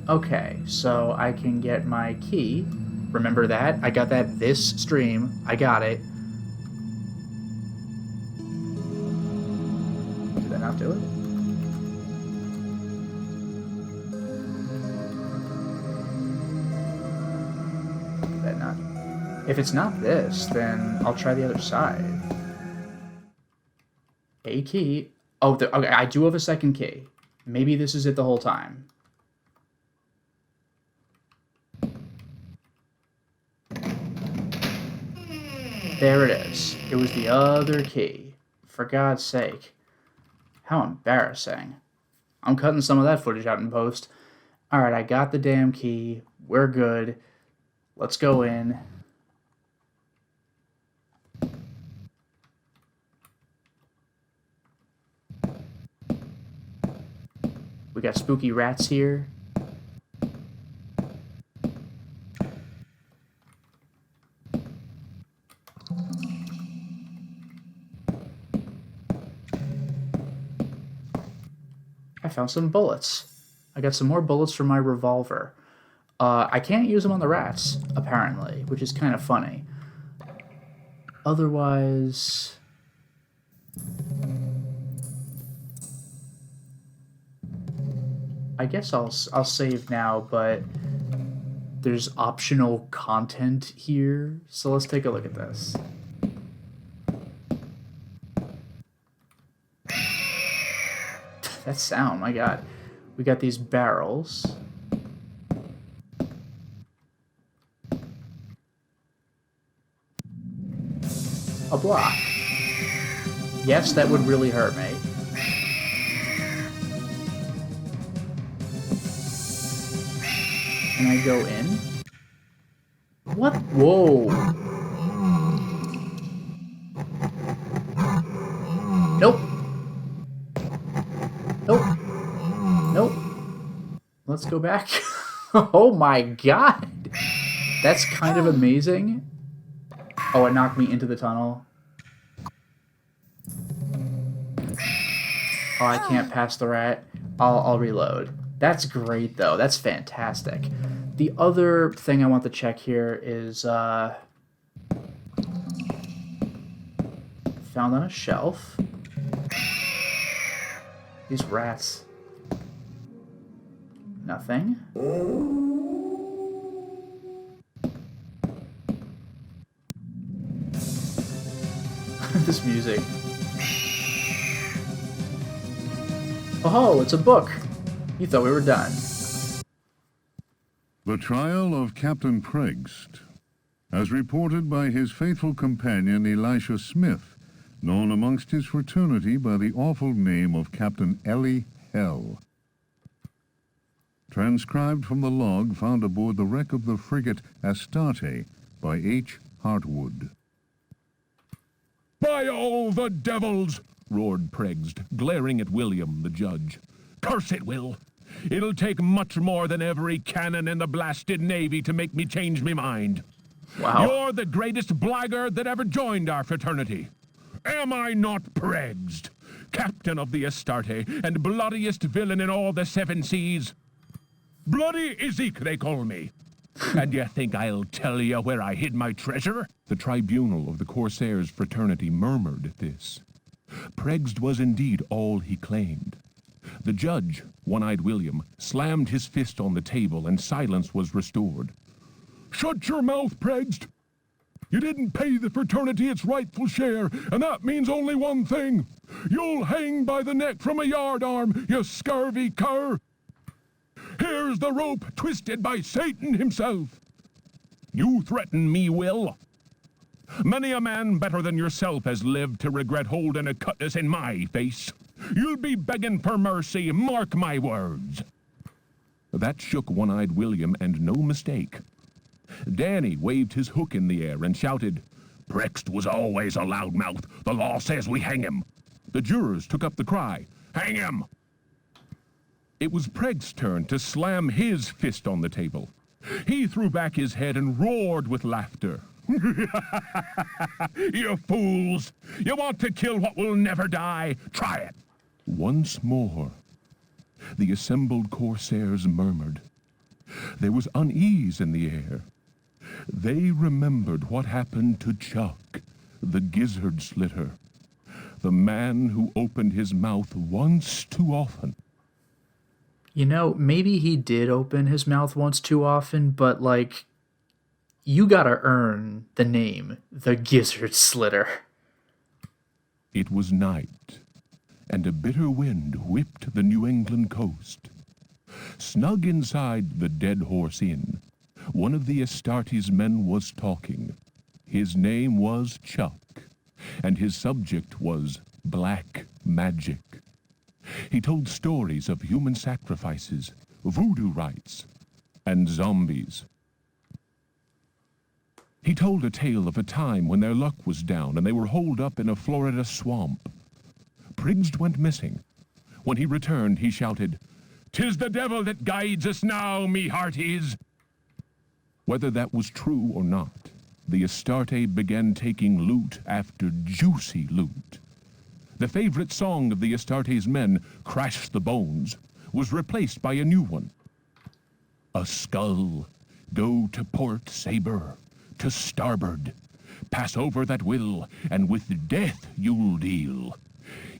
Okay, so I can get my key. Remember that? I got that this stream. I got it. Did I not do it? Did that not? If it's not this, then I'll try the other side. A key. Oh, okay, I do have a second key. Maybe this is it the whole time. There it is. It was the other key. For God's sake. How embarrassing. I'm cutting some of that footage out in post. Alright, I got the damn key. We're good. Let's go in. We got spooky rats here. I found some bullets. I got some more bullets from my revolver. I can't use them on the rats, apparently, which is kind of funny. Otherwise... I guess I'll save now, but there's optional content here, so let's take a look at this. That sound, my god. We got these barrels. A block. Yes, that would really hurt me. Can I go in? What? Whoa. Nope. Nope. Nope. Let's go back. Oh my god. That's kind of amazing. Oh, it knocked me into the tunnel. Oh, I can't pass the rat. I'll reload. That's great, though. That's fantastic. The other thing I want to check here is, found on a shelf. These rats. Nothing. this music. Oh, it's a book. You thought we were done. The Trial of Captain Preggst, as reported by his faithful companion Elisha Smith, known amongst his fraternity by the awful name of Captain Ellie Hell. Transcribed from the log found aboard the wreck of the frigate Astarte by H. Hartwood. By all the devils! Roared Preggst, glaring at William, the judge. Curse it, Will! It'll take much more than every cannon in the blasted Navy to make me change me mind. Wow. You're the greatest blackguard that ever joined our fraternity. Am I not Preggst, captain of the Astarte and bloodiest villain in all the seven seas? Bloody Ezek, they call me. And you think I'll tell you where I hid my treasure? The tribunal of the Corsairs fraternity murmured at this. Preggst was indeed all he claimed. The judge, One-Eyed William, slammed his fist on the table and silence was restored. Shut your mouth, Preggst! You didn't pay the fraternity its rightful share, and that means only one thing. You'll hang by the neck from a yardarm, you scurvy cur! Here's the rope twisted by Satan himself. You threaten me, Will. Many a man better than yourself has lived to regret holding a cutlass in my face. You'll be begging for mercy, mark my words. That shook One-Eyed William, and no mistake. Danny waved his hook in the air and shouted, Preggst was always a loudmouth. The law says we hang him. The jurors took up the cry, hang him! It was Preggst's turn to slam his fist on the table. He threw back his head and roared with laughter. You fools! You want to kill what will never die? Try it! Once more, the assembled Corsairs murmured. There was unease in the air. They remembered what happened to Chuck, the gizzard slitter, the man who opened his mouth once too often. You know, maybe he did open his mouth once too often, but, like, you gotta earn the name, the Gizzard Slitter. It was night, and a bitter wind whipped the New England coast. Snug inside the Dead Horse Inn, one of the Astarte's men was talking. His name was Chuck, and his subject was black magic. He told stories of human sacrifices, voodoo rites, and zombies. He told a tale of a time when their luck was down and they were holed up in a Florida swamp. Preggst went missing. When he returned, he shouted, "'Tis the devil that guides us now, me hearties!" Whether that was true or not, the Astarte began taking loot after juicy loot. The favorite song of the Astarte's men, Crash the Bones, was replaced by a new one. A skull, go to port saber, to starboard. Pass over that will, and with death you'll deal.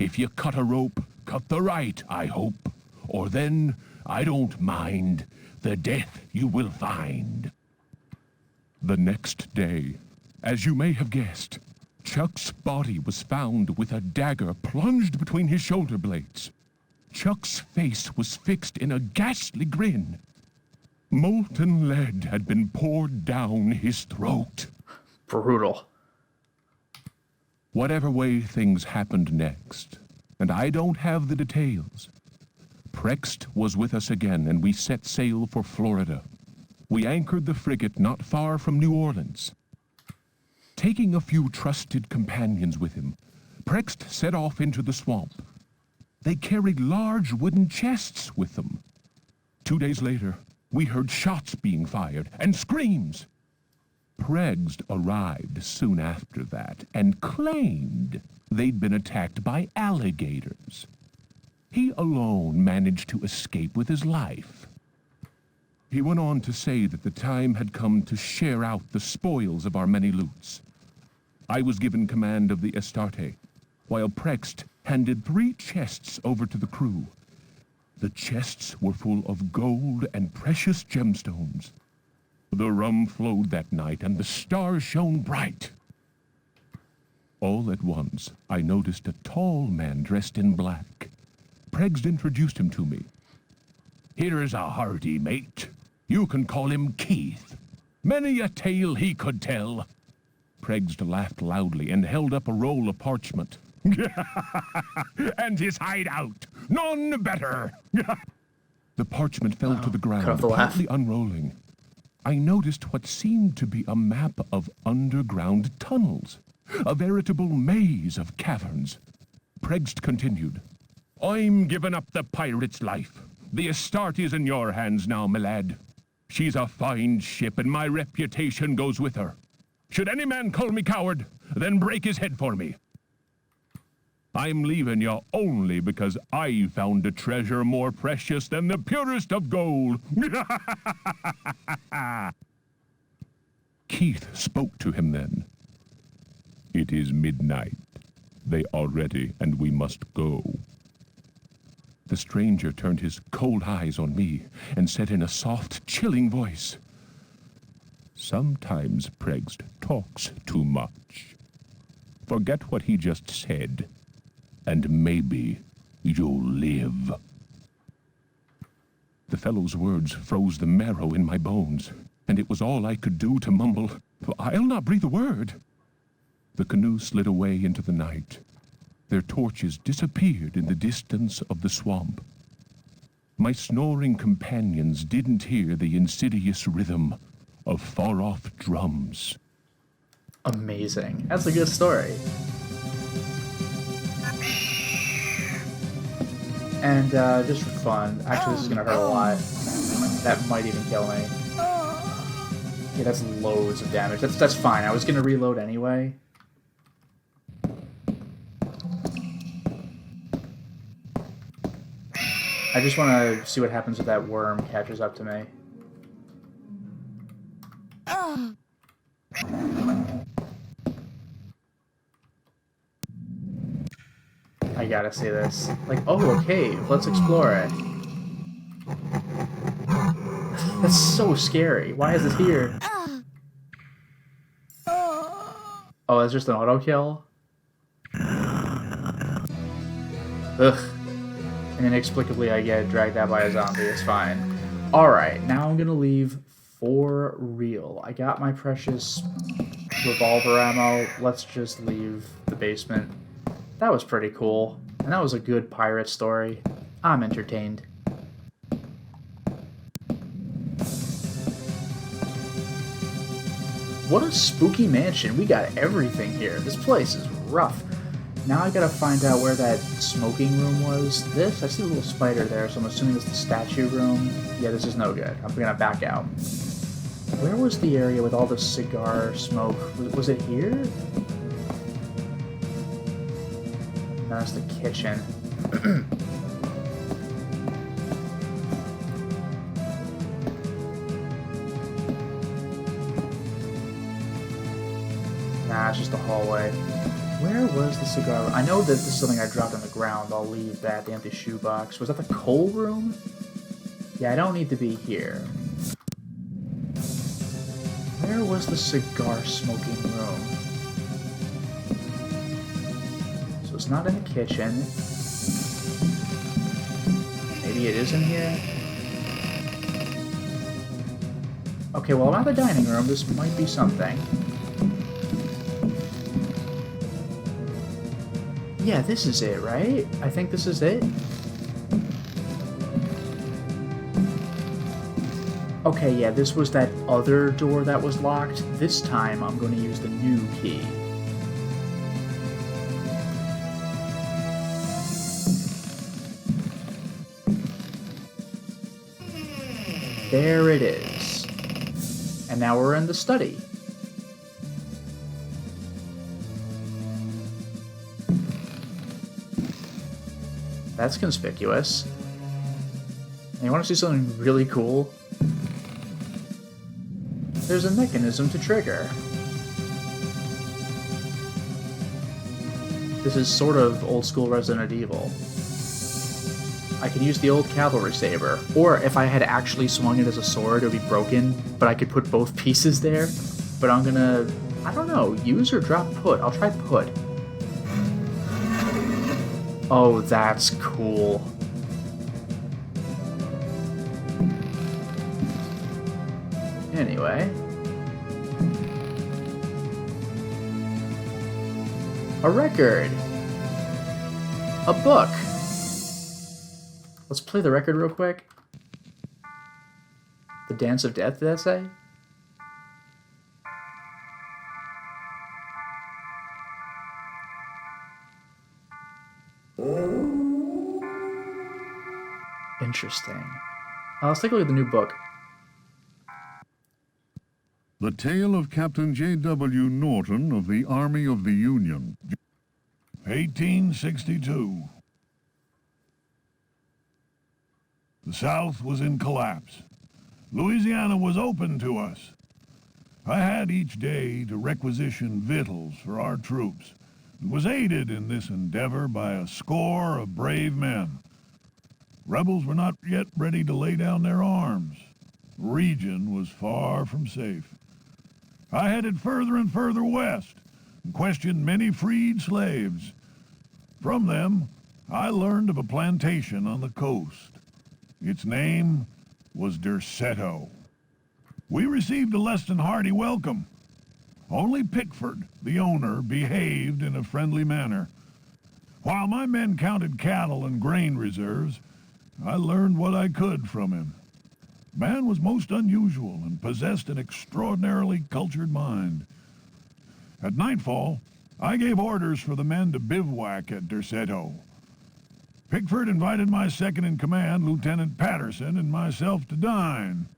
If you cut a rope, cut the right, I hope. Or then, I don't mind, the death you will find. The next day, as you may have guessed, Chuck's body was found with a dagger plunged between his shoulder blades. Chuck's face was fixed in a ghastly grin. Molten lead had been poured down his throat. Brutal. Whatever way things happened next, and I don't have the details, Preggst was with us again, and we set sail for Florida. We anchored the frigate not far from New Orleans. Taking a few trusted companions with him, Preggst set off into the swamp. They carried large wooden chests with them. 2 days later, we heard shots being fired and screams. Preggst arrived soon after that and claimed they'd been attacked by alligators. He alone managed to escape with his life. He went on to say that the time had come to share out the spoils of our many loots. I was given command of the Astarte, while Preggst handed 3 chests over to the crew. The chests were full of gold and precious gemstones. The rum flowed that night, and the stars shone bright. All at once, I noticed a tall man dressed in black. Pregst introduced him to me. Here's a hardy mate. You can call him Keith. Many a tale he could tell. Pregst laughed loudly and held up a roll of parchment. And his hideout, none better. The parchment fell to the ground, partly unrolling. I noticed what seemed to be a map of underground tunnels, a veritable maze of caverns. Pregst continued, I'm giving up the pirate's life. The Astarte is in your hands now, my lad. She's a fine ship, and my reputation goes with her. Should any man call me coward, then break his head for me. I'm leaving you only because I found a treasure more precious than the purest of gold. Keith spoke to him then. It is midnight. They are ready, and we must go. The stranger turned his cold eyes on me and said in a soft, chilling voice, Sometimes Pregst talks too much. Forget what he just said, and maybe you'll live. The fellow's words froze the marrow in my bones, and it was all I could do to mumble, I'll not breathe a word. The canoe slid away into the night. Their torches disappeared in the distance of the swamp. My snoring companions didn't hear the insidious rhythm of far-off drums. Amazing. That's a good story. And just for fun, actually this is gonna hurt a lot. That might even kill me. Yeah, that's loads of damage. That's fine. I was gonna reload anyway. I just want to see what happens if that worm catches up to me. I gotta see this. Like, oh, a cave. Let's explore it. That's so scary. Why is it here? Oh, that's just an auto kill? Ugh. And inexplicably I get dragged out by a zombie. It's fine. Alright, now I'm gonna leave for real. I got my precious revolver ammo. Let's just leave the basement. That was pretty cool. And that was a good pirate story. I'm entertained. What a spooky mansion. We got everything here. This place is rough. Now I gotta find out where that smoking room was. This? I see a little spider there, so I'm assuming this is the statue room. Yeah, this is no good. I'm gonna back out. Where was the area with all the cigar smoke? Was it here? No, it's the kitchen. Nah, it's just the hallway. Where was the cigar? I know that this is something I dropped on the ground. I'll leave that. The empty shoebox. Was that the coal room? Yeah, I don't need to be here. Where was the cigar smoking room? So it's not in the kitchen. Maybe it is in here? Okay, well, I'm at the dining room. This might be something. Yeah, this is it, right? I think this is it. Okay, yeah, this was that other door that was locked. This time, I'm going to use the new key. There it is. And now we're in the study. That's conspicuous. And you want to see something really cool? There's a mechanism to trigger. This is sort of old school Resident Evil. I could use the old cavalry saber, or if I had actually swung it as a sword, it would be broken, but I could put both pieces there. But I'm gonna, I don't know, use or drop put? I'll try put. Oh, that's cool. Anyway. A record. A book. Let's play the record real quick. The Dance of Death, did that say? Interesting. Let's take a look at the new book. The Tale of Captain J.W. Norton of the Army of the Union. 1862. The South was in collapse. Louisiana was open to us. I had each day to requisition victuals for our troops, and was aided in this endeavor by a score of brave men. Rebels were not yet ready to lay down their arms. The region was far from safe. I headed further and further west, and questioned many freed slaves. From them, I learned of a plantation on the coast. Its name was Derceto. We received a less than hearty welcome. Only Pickford, the owner, behaved in a friendly manner. While my men counted cattle and grain reserves, I learned what I could from him. Man was most unusual and possessed an extraordinarily cultured mind. At nightfall, I gave orders for the men to bivouac at Derceto. Pickford invited my second-in-command, Lieutenant Patterson, and myself to dine.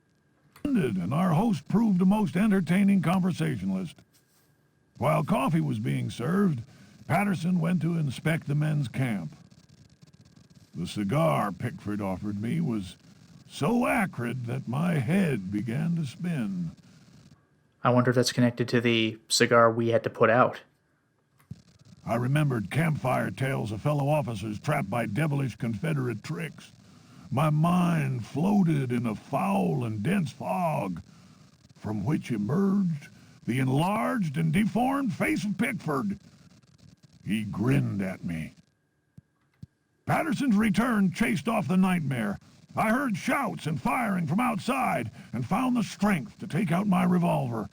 And our host proved a most entertaining conversationalist. While coffee was being served, Patterson went to inspect the men's camp. The cigar Pickford offered me was so acrid that my head began to spin. I wonder if that's connected to the cigar we had to put out. I remembered campfire tales of fellow officers trapped by devilish Confederate tricks. My mind floated in a foul and dense fog, from which emerged the enlarged and deformed face of Pickford. He grinned at me. Patterson's return chased off the nightmare. I heard shouts and firing from outside and found the strength to take out my revolver.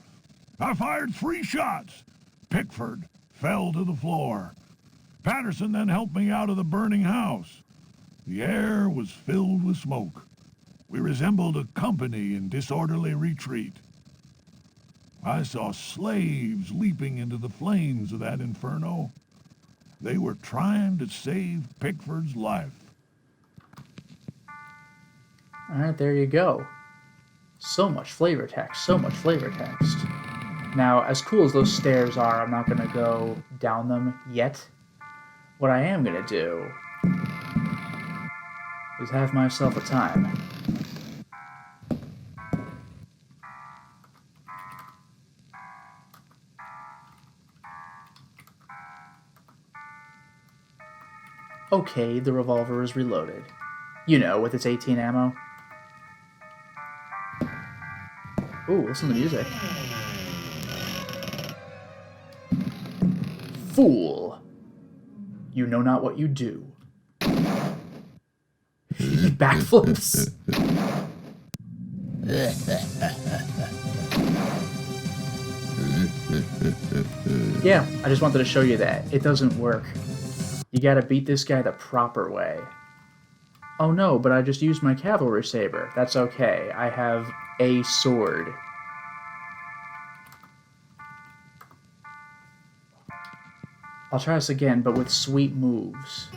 I fired 3 shots. Pickford fell to the floor. Patterson then helped me out of the burning house. The air was filled with smoke. We resembled a company in disorderly retreat. I saw slaves leaping into the flames of that inferno. They were trying to save Pickford's life. Alright, there you go. So much flavor text, so much flavor text. Now, as cool as those stairs are, I'm not going to go down them yet. What I am going to do is have myself a time. Okay, the revolver is reloaded. You know, with its 18 ammo. Ooh, listen to the music. Fool! You know not what you do. He backflips. Yeah, I just wanted to show you that. It doesn't work. You gotta beat this guy the proper way. Oh no, but I just used my cavalry saber. That's okay. I have a sword. I'll try this again, but with sweet moves.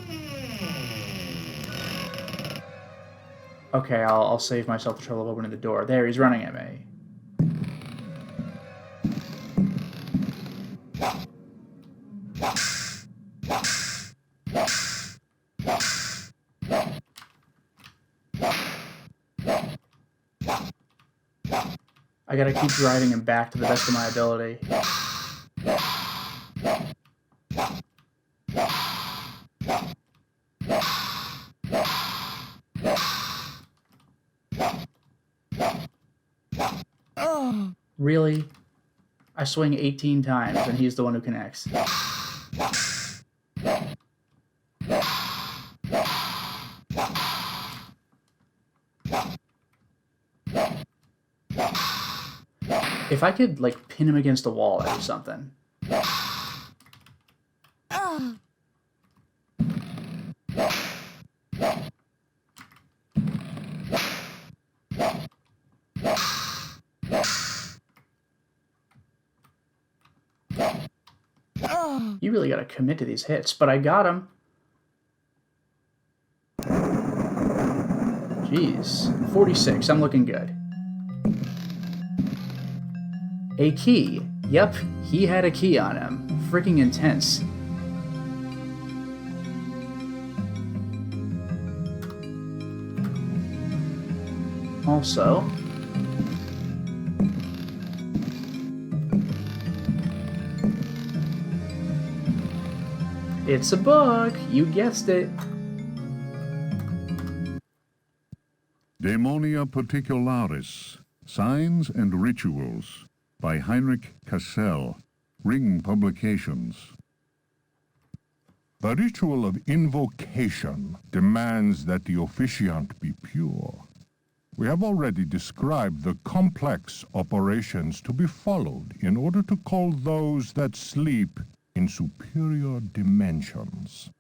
Okay, I'll save myself the trouble of opening the door. There, he's running at me. I gotta keep driving him back to the best of my ability. Really? I swing 18 times and he's the one who connects. If I could, like, pin him against the wall or something. You really gotta commit to these hits, but I got him. Jeez. 46, I'm looking good. A key. Yep, he had a key on him. Freaking intense. Also, it's a book. You guessed it. Daemonia Particularis, Signs and Rituals, by Heinrich Cassel, Ring Publications. The ritual of invocation demands that the officiant be pure. We have already described the complex operations to be followed in order to call those that sleep in superior dimensions.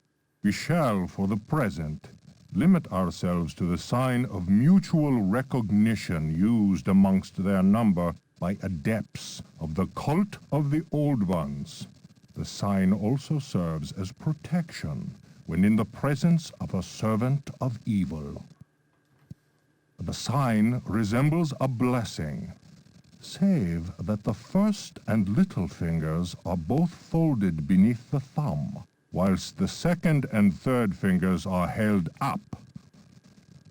We shall, for the present, limit ourselves to the sign of mutual recognition used amongst their number by adepts of the cult of the Old Ones. The sign also serves as protection when in the presence of a servant of evil. The sign resembles a blessing, save that the first and little fingers are both folded beneath the thumb, whilst the second and third fingers are held up.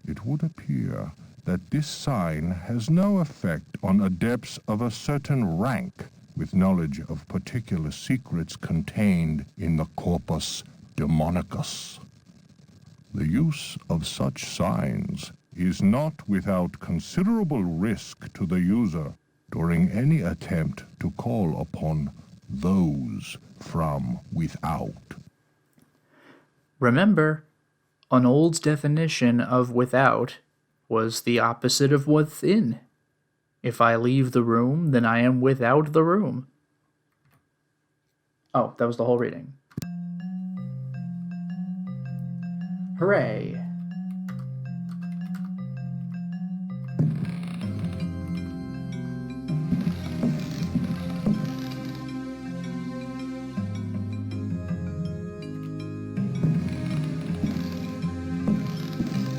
It would appear that this sign has no effect on adepts of a certain rank with knowledge of particular secrets contained in the corpus demonicus. The use of such signs is not without considerable risk to the user during any attempt to call upon those from without. Remember, an old definition of without was the opposite of within. If I leave the room, then I am without the room. Oh, that was the whole reading. Hooray!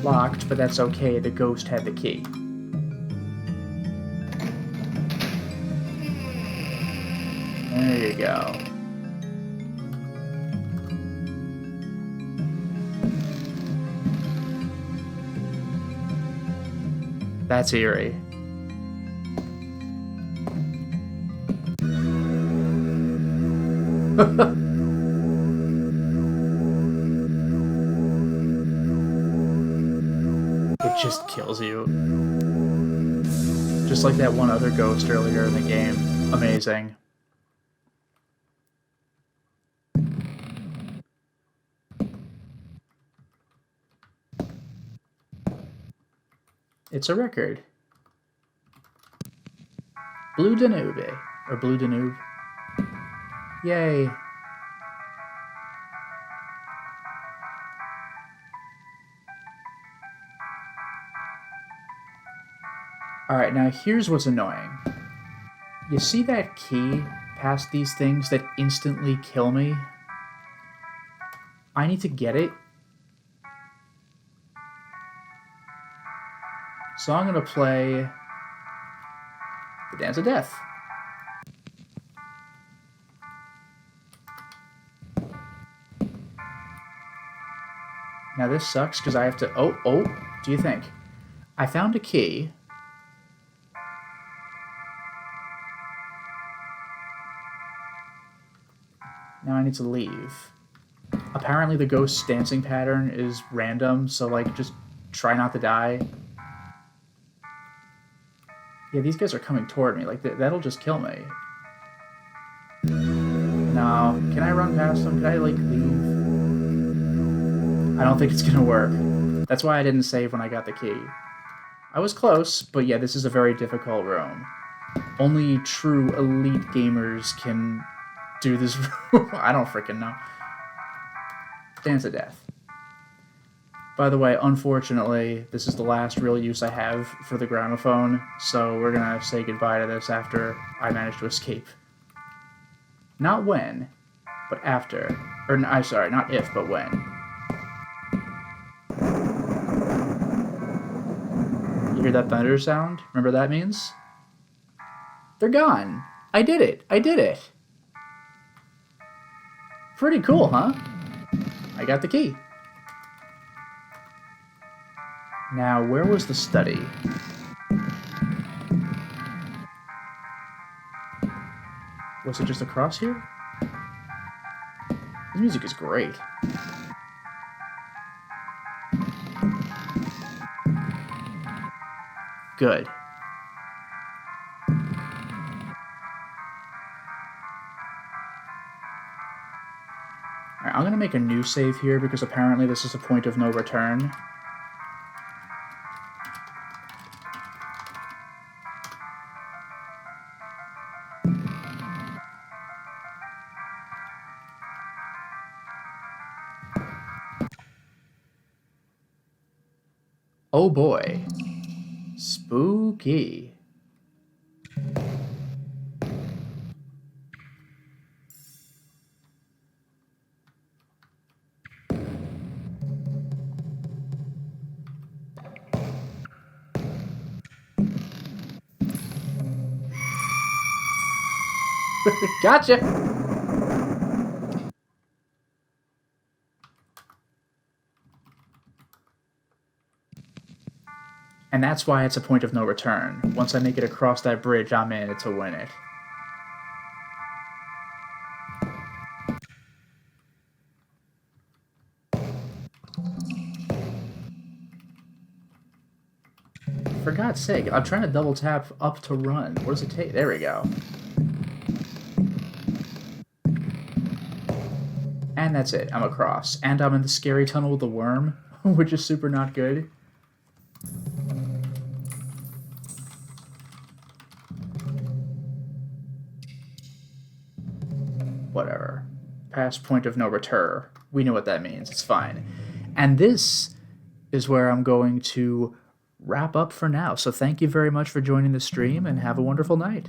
Locked, but that's okay, the ghost had the key. There you go. That's eerie. It just kills you. Just like that one other ghost earlier in the game. Amazing. It's a record. Blue Danube. Or Blue Danube. Yay. Alright, now here's what's annoying. You see that key past these things that instantly kill me? I need to get it. So I'm gonna play the Dance of Death. Now this sucks because I have to... Oh, do you think? I found a key. Now I need to leave. Apparently the ghost's dancing pattern is random, so like just try not to die. Yeah, these guys are coming toward me. Like that'll just kill me. No, can I run past them? Can I like leave? I don't think it's gonna work. That's why I didn't save when I got the key. I was close, but yeah, this is a very difficult room. Only true elite gamers can do this. I don't freaking know. Dance to death. By the way, unfortunately, this is the last real use I have for the gramophone, so we're gonna say goodbye to this after I manage to escape. Not when, but after. Or, I'm sorry, not if, but when. You hear that thunder sound? Remember what that means? They're gone. I did it. I did it. Pretty cool, huh? I got the key. Now, where was the study? Was it just across here? This music is great. Good. Alright, I'm gonna make a new save here because apparently this is a point of no return. Oh boy. Spooky. Gotcha! And that's why it's a point of no return. Once I make it across that bridge, I'm in it to win it. For God's sake, I'm trying to double tap up to run. What does it take? There we go. And that's it. I'm across. And I'm in the scary tunnel with the worm, which is super not good. Whatever. Past point of no return. We know what that means. It's fine. And this is where I'm going to wrap up for now. So thank you very much for joining the stream and have a wonderful night.